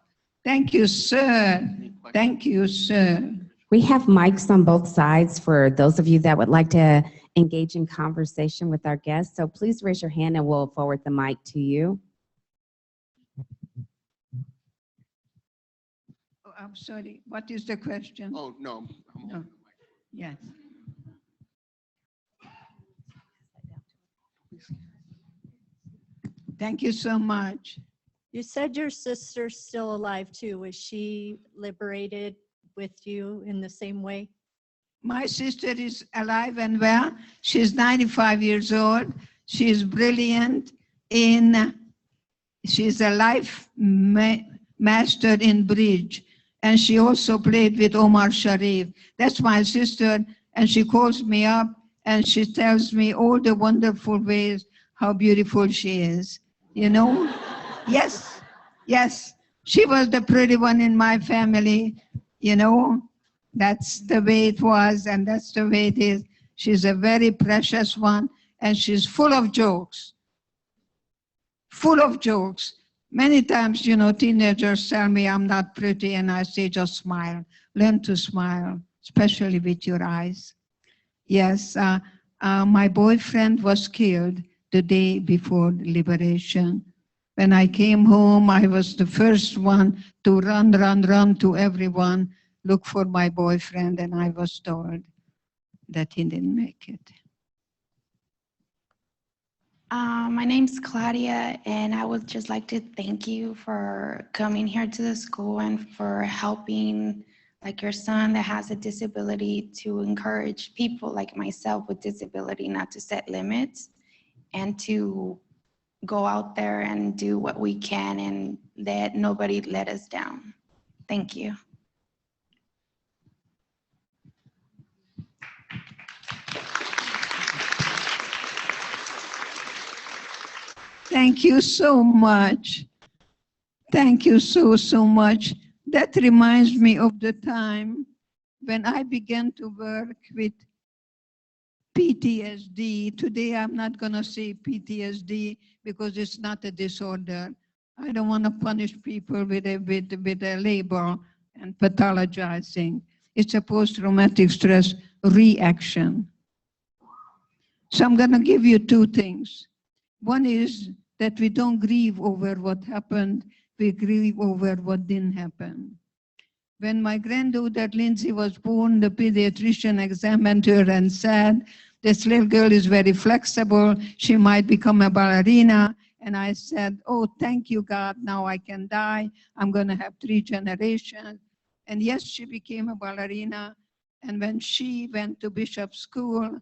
Speaker 7: Thank you, sir. Thank you, sir.
Speaker 8: We have mics on both sides for those of you that would like to engage in conversation with our guests. So please raise your hand and we'll forward the mic to you.
Speaker 7: Oh, I'm sorry. What is the question?
Speaker 9: Oh, no.
Speaker 7: No. Yes. Thank you so much.
Speaker 10: You said your sister's still alive too. Was she liberated with you in the same way?
Speaker 7: My sister is alive and well. She's 95 years old. She's brilliant she's a life master in bridge. And she also played with Omar Sharif. That's my sister. And she calls me up and she tells me all the wonderful ways how beautiful she is. You know? Yes, yes. She was the pretty one in my family, you know? That's the way it was, and that's the way it is. She's a very precious one, and she's full of jokes. Full of jokes. Many times, you know, teenagers tell me I'm not pretty, and I say, just smile. Learn to smile, especially with your eyes. Yes, my boyfriend was killed the day before liberation. When I came home, I was the first one to run to everyone, look for my boyfriend, and I was told that he didn't make it.
Speaker 11: My name's Claudia, and I would just like to thank you for coming here to the school and for helping like your son that has a disability to encourage people like myself with disability not to set limits and to go out there and do what we can and that nobody let us down. Thank you.
Speaker 7: Thank you so much. Thank you so much. That reminds me of the time when I began to work with PTSD. Today, I'm not going to say PTSD because it's not a disorder. I don't want to punish people with a label and pathologizing. It's a post-traumatic stress reaction. So I'm going to give you two things. One is that we don't grieve over what happened, we grieve over what didn't happen. When my granddaughter Lindsay was born, the pediatrician examined her and said, this little girl is very flexible, she might become a ballerina. And I said, oh, thank you, God, now I can die. I'm going to have 3 generations. And yes, she became a ballerina. And when she went to Bishop School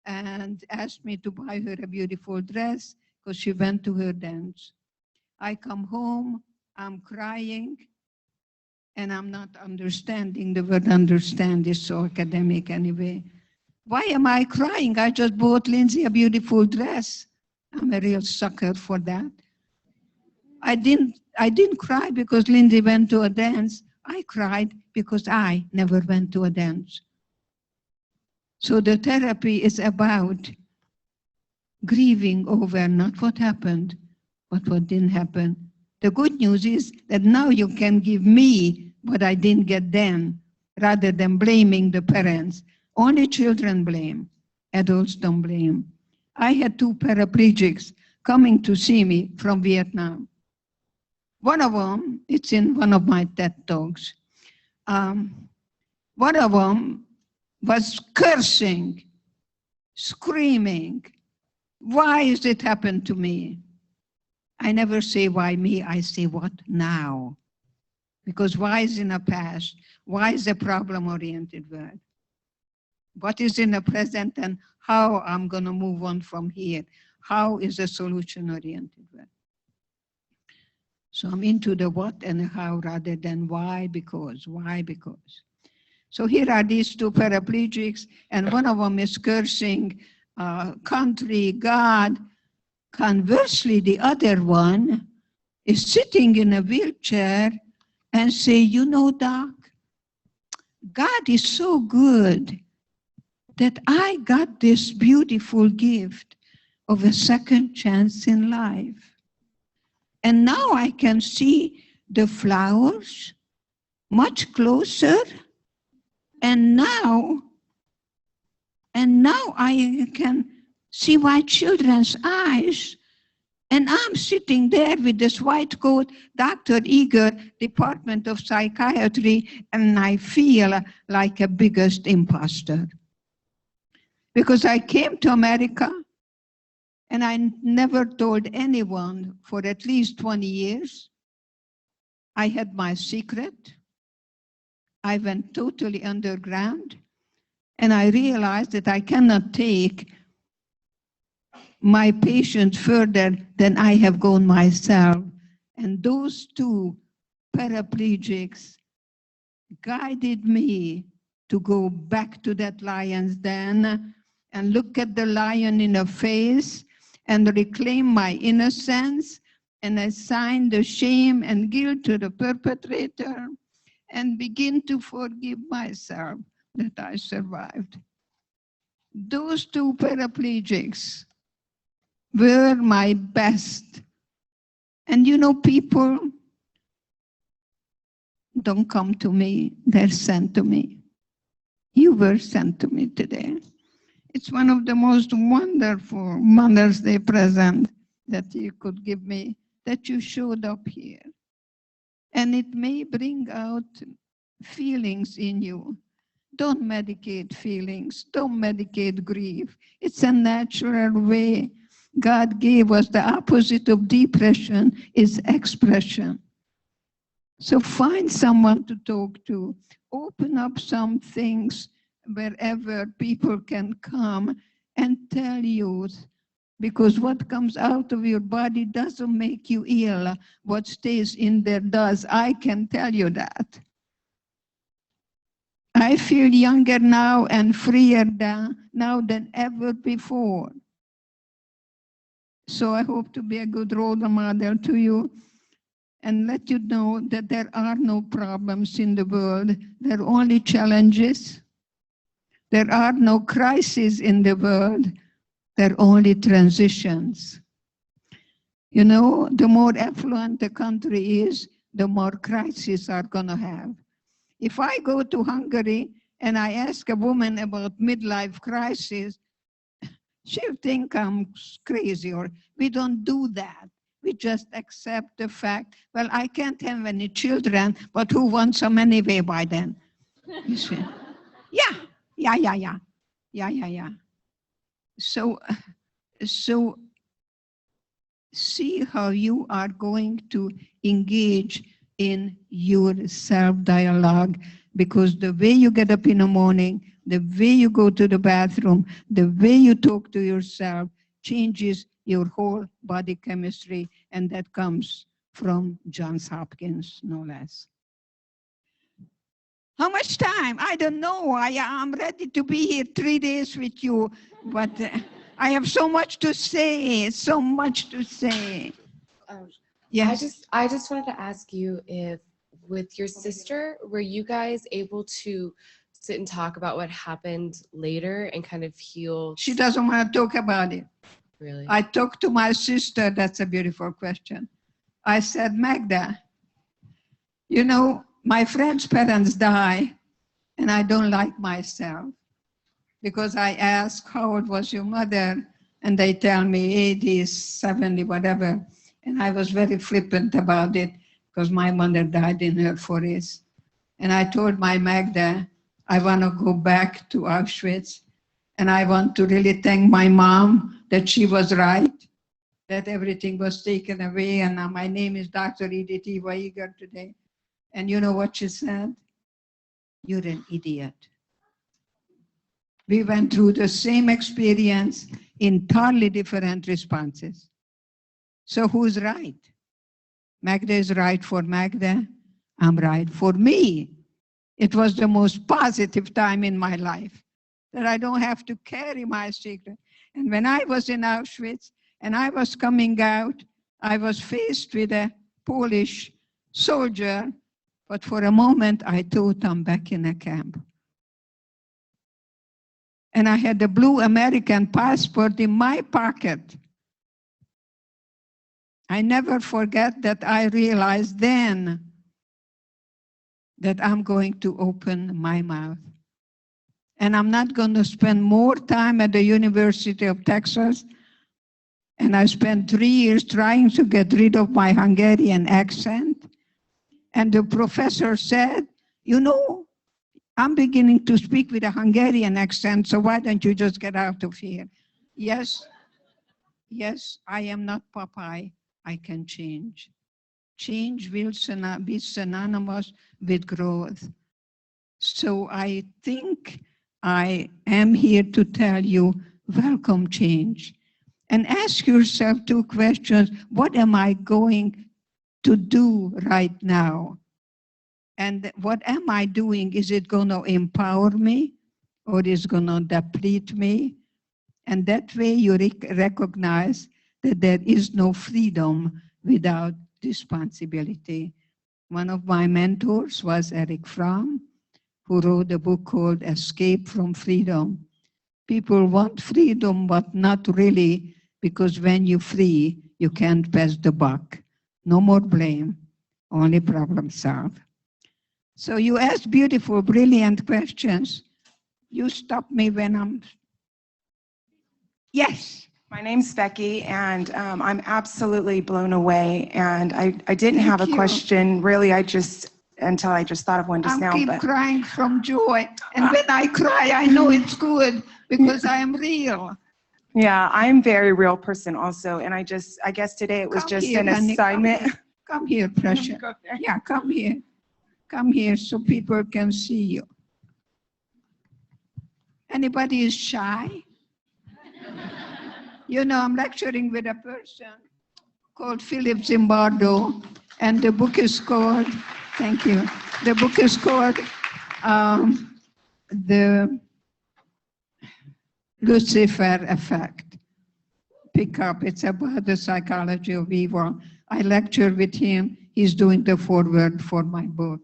Speaker 7: and asked me to buy her a beautiful dress, because she went to her dance. I come home, I'm crying, and I'm not understanding. The word understand is so academic anyway. Why am I crying? I just bought Lindsay a beautiful dress. I'm a real sucker for that. I didn't cry because Lindsay went to a dance. I cried because I never went to a dance. So the therapy is about grieving over not what happened, but what didn't happen. The good news is that now you can give me what I didn't get then, rather than blaming the parents. Only children blame, adults don't blame. I had 2 paraplegics coming to see me from Vietnam. One of them, it's in one of my TED Talks. One of them was cursing, screaming, why is it happened to me? I never say why me, I say what now? Because why is in the past? Why is a problem-oriented word? What is in the present and how I'm going to move on from here? How is a solution-oriented word? So I'm into the what and the how rather than why, because, why, because. So here are these 2 paraplegics, and one of them is cursing country, God. Conversely, the other one is sitting in a wheelchair and say, you know, Doc, God is so good that I got this beautiful gift of a second chance in life. And now I can see the flowers much closer. And now I can see my children's eyes. And I'm sitting there with this white coat, Dr. Eger, Department of Psychiatry, and I feel like a biggest imposter. Because I came to America and I never told anyone for at least 20 years. I had my secret. I went totally underground, and I realized that I cannot take my patients further than I have gone myself. And those 2 paraplegics guided me to go back to that lion's den and look at the lion in the face and reclaim my innocence and assign the shame and guilt to the perpetrator and begin to forgive myself that I survived. Those 2 paraplegics were my best. And you know, people don't come to me, they're sent to me. You were sent to me today. It's one of the most wonderful Mother's Day presents that you could give me, that you showed up here. And it may bring out feelings in you. Don't medicate feelings, don't medicate grief. It's a natural way. God gave us the opposite of depression is expression. So find someone to talk to. Open up some things wherever people can come and tell you, because what comes out of your body doesn't make you ill. What stays in there does. I can tell you that. I feel younger now and freer now than ever before. So I hope to be a good role model to you and let you know that there are no problems in the world. There are only challenges. There are no crises in the world. There are only transitions. You know, the more affluent the country is, the more crises are going to have. If I go to Hungary and I ask a woman about midlife crisis, She'll think I'm crazy, or we don't do that. We just accept the fact, well, I can't have any children, but who wants them anyway by then? You see? Yeah. So see how you are going to engage in your self-dialogue, because the way you get up in the morning, the way you go to the bathroom, the way you talk to yourself changes your whole body chemistry, and that comes from Johns Hopkins, no less. How much time? I don't know. I'm ready to be here 3 days with you, but I have so much to say, so much to say. Yes.
Speaker 9: I just wanted to ask you if, with your sister, were you guys able to sit and talk about what happened later and kind of heal?
Speaker 7: She doesn't want to talk about it.
Speaker 9: Really?
Speaker 7: I talked to my sister. That's a beautiful question. I said, Magda, you know, my friend's parents die, and I don't like myself, because I ask, how old was your mother? And they tell me 80, 70, whatever. And I was very flippant about it, because my mother died in her 40s. And I told my Magda, I want to go back to Auschwitz, and I want to really thank my mom that she was right, that everything was taken away, and now my name is Dr. Edith Eger today. And you know what she said? You're an idiot. We went through the same experience, entirely different responses. So who's right? Magda is right for Magda. I'm right for me. It was the most positive time in my life, that I don't have to carry my secret. And when I was in Auschwitz and I was coming out, I was faced with a Polish soldier, but for a moment I thought I'm back in a camp. And I had the blue American passport in my pocket. I never forget that I realized then that I'm going to open my mouth. And I'm not going to spend more time at the University of Texas. And I spent 3 years trying to get rid of my Hungarian accent. And the professor said, you know, I'm beginning to speak with a Hungarian accent, so why don't you just get out of here? Yes, I am not Popeye. I can change. Change will be synonymous with growth. So I think I am here to tell you, welcome change. And ask yourself 2 questions. What am I going to do right now? And what am I doing? Is it going to empower me, or is it going to deplete me? And that way you recognize that there is no freedom without responsibility. One of my mentors was Erich Fromm, who wrote a book called Escape from Freedom. People want freedom, but not really, because when you're free, you can't pass the buck. No more blame, only problem solved. So you ask beautiful, brilliant questions. You stop me when I'm... Yes.
Speaker 12: My name's Becky, and I'm absolutely blown away. And I didn't have a question, really. Until I just thought of one just now.
Speaker 7: I keep crying from joy. And when I cry, I know it's good, because I am real.
Speaker 12: Yeah, I'm a very real person also. And I guess today it was just an assignment.
Speaker 7: Come here, precious. Yeah, come here. Come here so people can see you. Anybody is shy? You know, I'm lecturing with a person called Philip Zimbardo, and the book is called, thank you, the book is called The Lucifer Effect. Pick up, it's about the psychology of evil. I lecture with him. He's doing the foreword for my book.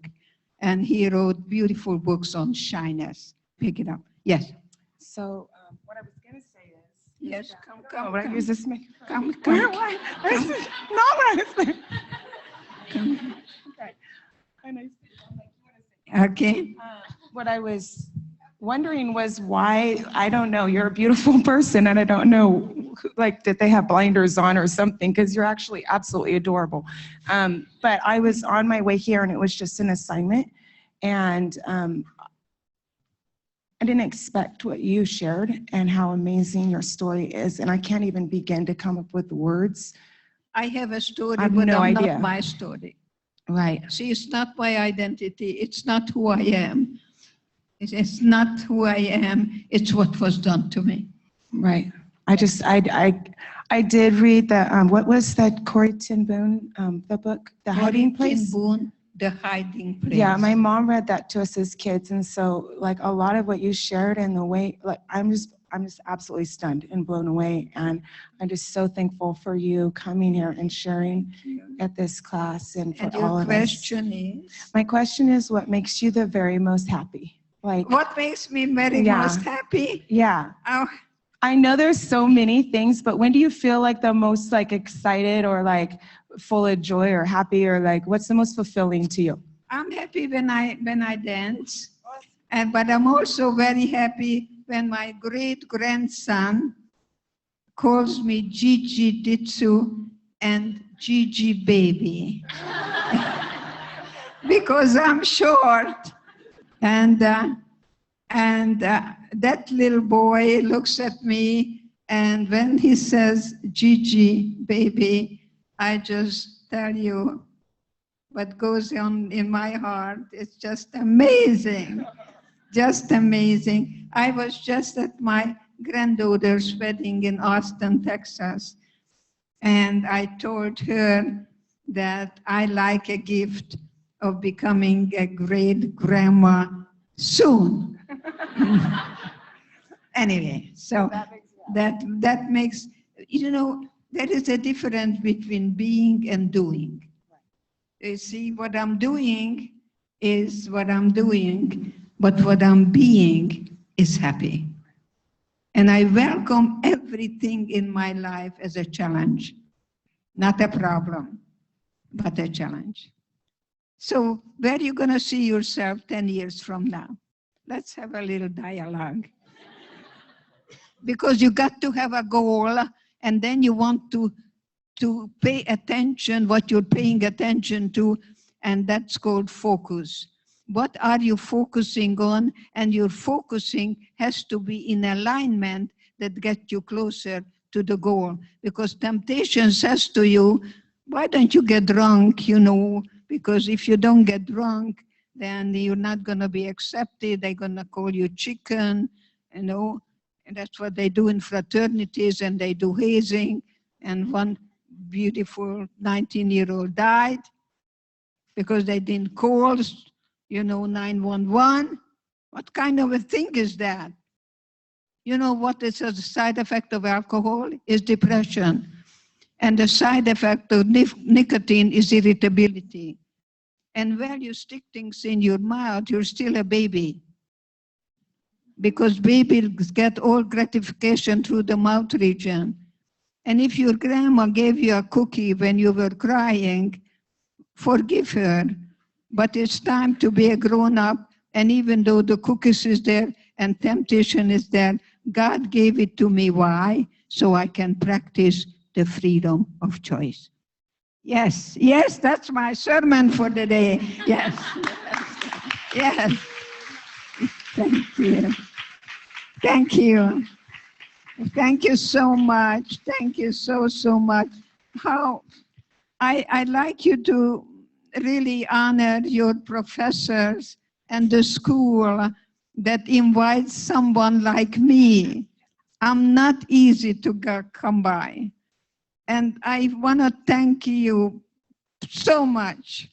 Speaker 7: And he wrote beautiful books on shyness. Pick it up. Yes.
Speaker 12: So what I was going to say is...
Speaker 7: Yes, come.
Speaker 12: Would I use this microphone?
Speaker 7: Come.
Speaker 12: Not what I was saying.
Speaker 7: Okay.
Speaker 12: What I was wondering was why, I don't know, you're a beautiful person and I don't know, like, did they have blinders on or something? Because you're actually absolutely adorable. But I was on my way here and it was just an assignment. And I didn't expect what you shared and how amazing your story is. And I can't even begin to come up with words.
Speaker 7: I have a story,
Speaker 12: I have
Speaker 7: but
Speaker 12: no
Speaker 7: I'm
Speaker 12: idea.
Speaker 7: not my story.
Speaker 12: Right.
Speaker 7: See, it's not my identity. It's not who I am. It's not who I am. It's what was done to me.
Speaker 12: Right. I did read the, what was that Corrie ten Boom, the book, The Hiding Place?
Speaker 7: Boone, The Hiding Place.
Speaker 12: Yeah, my mom read that to us as kids. And so like a lot of what you shared and the way, like, I'm just absolutely stunned and blown away. And I'm just so thankful for you coming here and sharing at this class and for all of us.
Speaker 7: And your question is?
Speaker 12: My question is, what makes you the very most happy? Like,
Speaker 7: What makes me very most happy?
Speaker 12: Yeah.
Speaker 7: Oh.
Speaker 12: I know there's so many things, but when do you feel like the most like excited or like full of joy or happy, or like what's the most fulfilling to you?
Speaker 7: I'm happy when I dance, but I'm also very happy when my great-grandson calls me Gigi Ditsu and Gigi baby. Because I'm short. And that little boy looks at me, and when he says Gigi baby, I just tell you what goes on in my heart. It's just amazing. Just amazing. I was just at my granddaughter's wedding in Austin, Texas, and I told her that I like a gift of becoming a great grandma soon. Anyway, so that makes, you know, there is a difference between being and doing. You see, what I'm doing is what I'm doing, but what I'm being is happy. And I welcome everything in my life as a challenge, not a problem, but a challenge. So where are you going to see yourself 10 years from now? Let's have a little dialogue. Because you got to have a goal, and then you want to pay attention, what you're paying attention to, and that's called focus. What are you focusing on? And your focusing has to be in alignment that gets you closer to the goal. Because temptation says to you, why don't you get drunk, you know? Because if you don't get drunk, then you're not going to be accepted. They're going to call you chicken, you know. And that's what they do in fraternities, and they do hazing. And one beautiful 19-year-old died because they didn't call, you know, 911. What kind of a thing is that? You know what is a side effect of alcohol? Is depression. And the side effect of nicotine is irritability. And while you stick things in your mouth, you're still a baby. Because babies get all gratification through the mouth region. And if your grandma gave you a cookie when you were crying, forgive her. But it's time to be a grown-up, and even though the cookies is there and temptation is there, God gave it to me. Why? So I can practice the freedom of choice. Yes, yes, that's my sermon for the day. Yes, yes. Thank you. Thank you. Thank you so much. Thank you so much. How I'd like you to really honor your professors and the school that invites someone like me. I'm not easy to come by. And I want to thank you so much,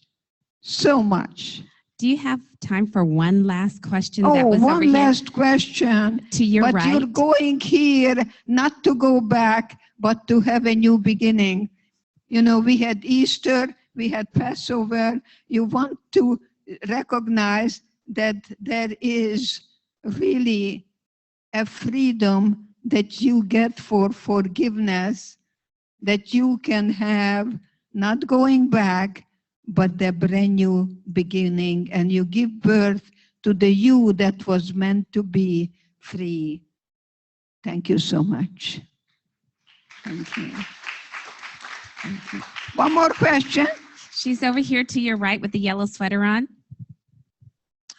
Speaker 7: so much.
Speaker 8: Do you have time for one last question?
Speaker 7: Oh,
Speaker 8: that was
Speaker 7: one last question.
Speaker 8: To your
Speaker 7: but
Speaker 8: right.
Speaker 7: You're going here not to go back, but to have a new beginning. You know, we had Easter, we had Passover. You want to recognize that there is really a freedom that you get for forgiveness, that you can have, not going back, but a brand new beginning. And you give birth to the you that was meant to be free. Thank you so much. Thank you. Thank you. One more question.
Speaker 13: She's over here to your right with the yellow sweater on.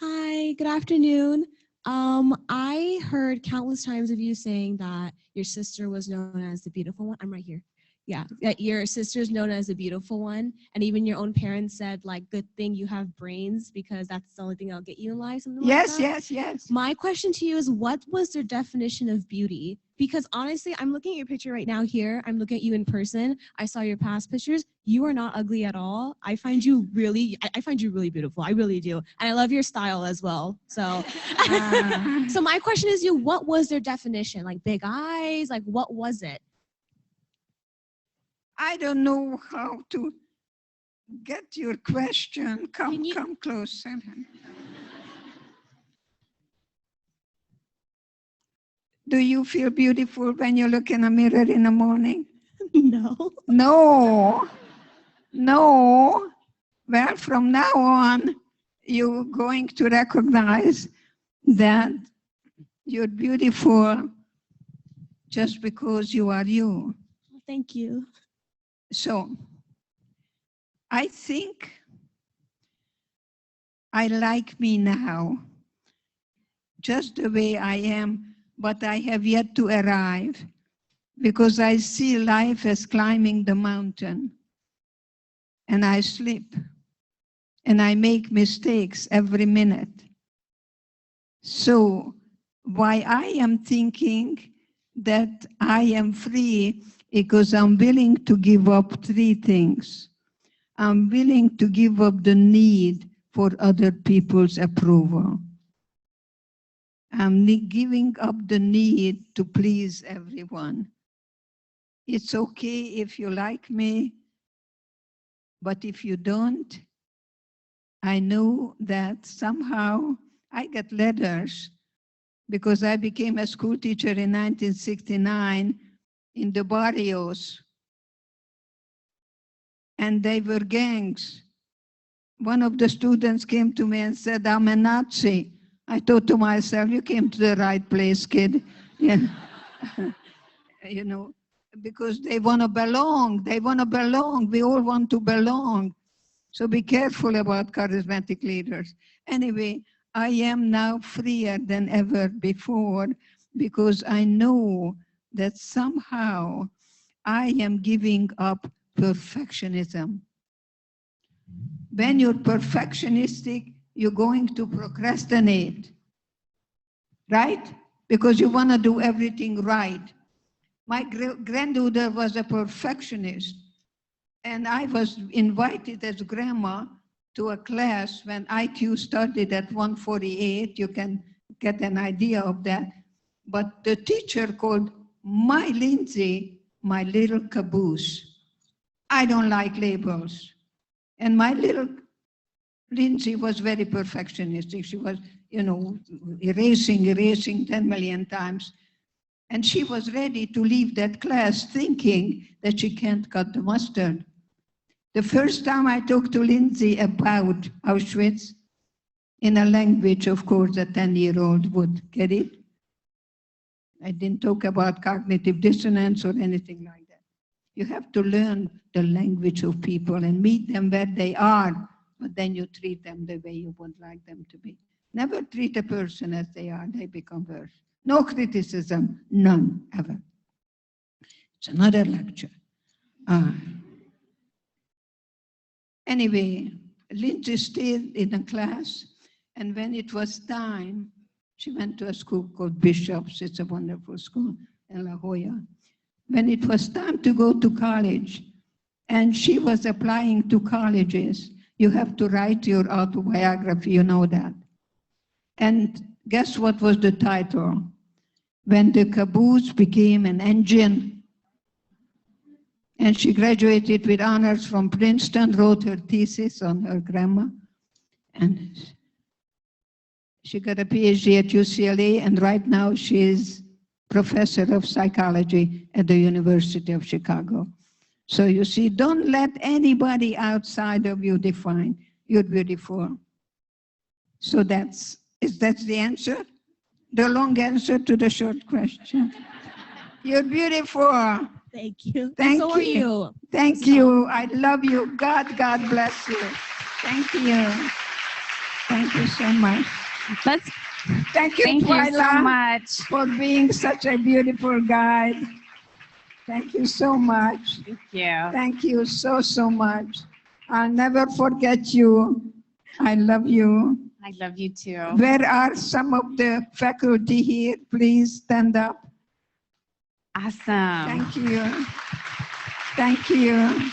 Speaker 14: Hi, good afternoon. I heard countless times of you saying that your sister was known as the beautiful one. I'm right here. Yeah, that your sister's known as the beautiful one. And even your own parents said, like, good thing you have brains because that's the only thing that'll get you in life. Something
Speaker 7: Yes,
Speaker 14: like that.
Speaker 7: yes, yes.
Speaker 14: My question to you is, what was their definition of beauty? Because honestly, I'm looking at your picture right now here. I'm looking at you in person. I saw your past pictures. You are not ugly at all. I find you really beautiful. I really do. And I love your style as well. So, so my question is, what was their definition? Like big eyes? Like what was it?
Speaker 7: I don't know how to get your question. Come closer. Do you feel beautiful when you look in a mirror in the morning?
Speaker 14: No.
Speaker 7: No. No. Well, from now on, you're going to recognize that you're beautiful just because you are you.
Speaker 14: Thank you.
Speaker 7: So, I think I like me now, just the way I am, but I have yet to arrive because I see life as climbing the mountain and I slip and I make mistakes every minute. So, why I am thinking that I am free because I'm willing to give up three things. I'm willing to give up the need for other people's approval. I'm giving up the need to please everyone. It's okay if you like me, but if you don't, I know that somehow I get letters because I became a school teacher in 1969 in the barrios. And they were gangs. One of the students came to me and said, I'm a Nazi. I thought to myself, you came to the right place, kid. Yeah. You know, because they want to belong. They want to belong. We all want to belong. So be careful about charismatic leaders. Anyway, I am now freer than ever before because I know that somehow I am giving up perfectionism. When you're perfectionistic, you're going to procrastinate, right? Because you want to do everything right. My granddaughter was a perfectionist, and I was invited as grandma to a class when IQ started at 148. You can get an idea of that. But the teacher called my Lindsay my little caboose. I don't like labels. And my little Lindsay was very perfectionistic. She was, you know, erasing 10 million times. And she was ready to leave that class thinking that she can't cut the mustard. The first time I talked to Lindsay about Auschwitz, in a language, of course, a 10-year-old would get it. I didn't talk about cognitive dissonance or anything like that. You have to learn the language of people and meet them where they are, but then you treat them the way you would like them to be. Never treat a person as they are, they become worse. No criticism, none, ever. It's another lecture. Anyway, Lindsay stayed in a class, and when it was time, she went to a school called Bishop's. It's a wonderful school in La Jolla. When it was time to go to college, and she was applying to colleges, you have to write your autobiography, you know that. And guess what was the title? When the caboose became an engine. And she graduated with honors from Princeton, wrote her thesis on her grammar, and she got a PhD at UCLA, and right now she is professor of psychology at the University of Chicago. So you see, don't let anybody outside of you define you're beautiful. So that's Is that the answer? The long answer to the short question. You're beautiful.
Speaker 14: Thank you.
Speaker 7: Thank
Speaker 14: so
Speaker 7: you.
Speaker 14: are you.
Speaker 7: Thank you. I love you. God bless you. Thank you. Thank you so much. Thank you,
Speaker 13: Thank you
Speaker 7: Twyla,
Speaker 13: so much.
Speaker 7: for being such a beautiful guide. Thank you so much.
Speaker 13: Thank you.
Speaker 7: Thank you so much. I'll never forget you. I love you.
Speaker 13: I love you too.
Speaker 7: Where are some of the faculty here? Please stand up.
Speaker 13: Awesome.
Speaker 7: Thank you. Thank you.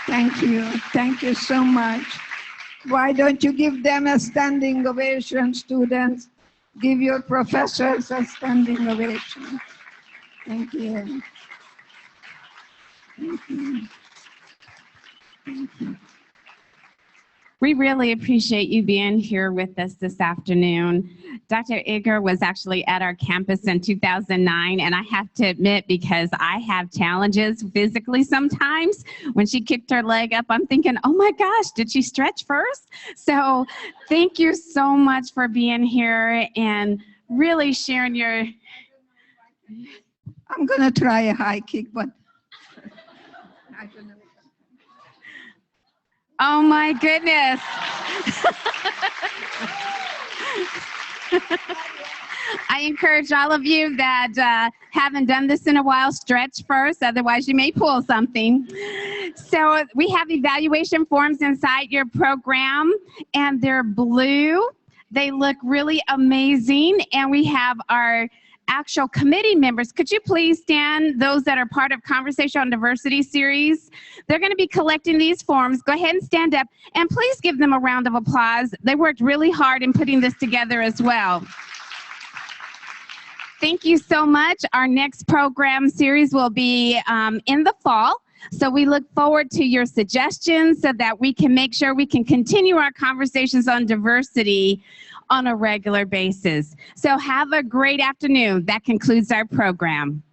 Speaker 7: Thank you. Thank you so much. Why don't you give them a standing ovation, students? Give your professors a standing ovation. Thank you. Thank you. Thank you.
Speaker 13: We really appreciate you being here with us this afternoon. Dr. Eger was actually at our campus in 2009, and I have to admit, because I have challenges physically sometimes, when she kicked her leg up, I'm thinking, oh my gosh, did she stretch first? So thank you so much for being here and really sharing your...
Speaker 7: I'm going to try a high kick, but I don't know.
Speaker 13: Oh my goodness. I encourage all of you that haven't done this in a while, stretch first, otherwise you may pull something. So we have evaluation forms inside your program, and they're blue. They look really amazing, and we have our actual committee members. Could you please stand, those that are part of Conversation on Diversity series? They're going to be collecting these forms. Go ahead and stand up, and please give them a round of applause. They worked really hard in putting this together as well. Thank you so much. Our next program series will be in the fall. So we look forward to your suggestions so that we can make sure we can continue our conversations on diversity on a regular basis. So have a great afternoon. That concludes our program.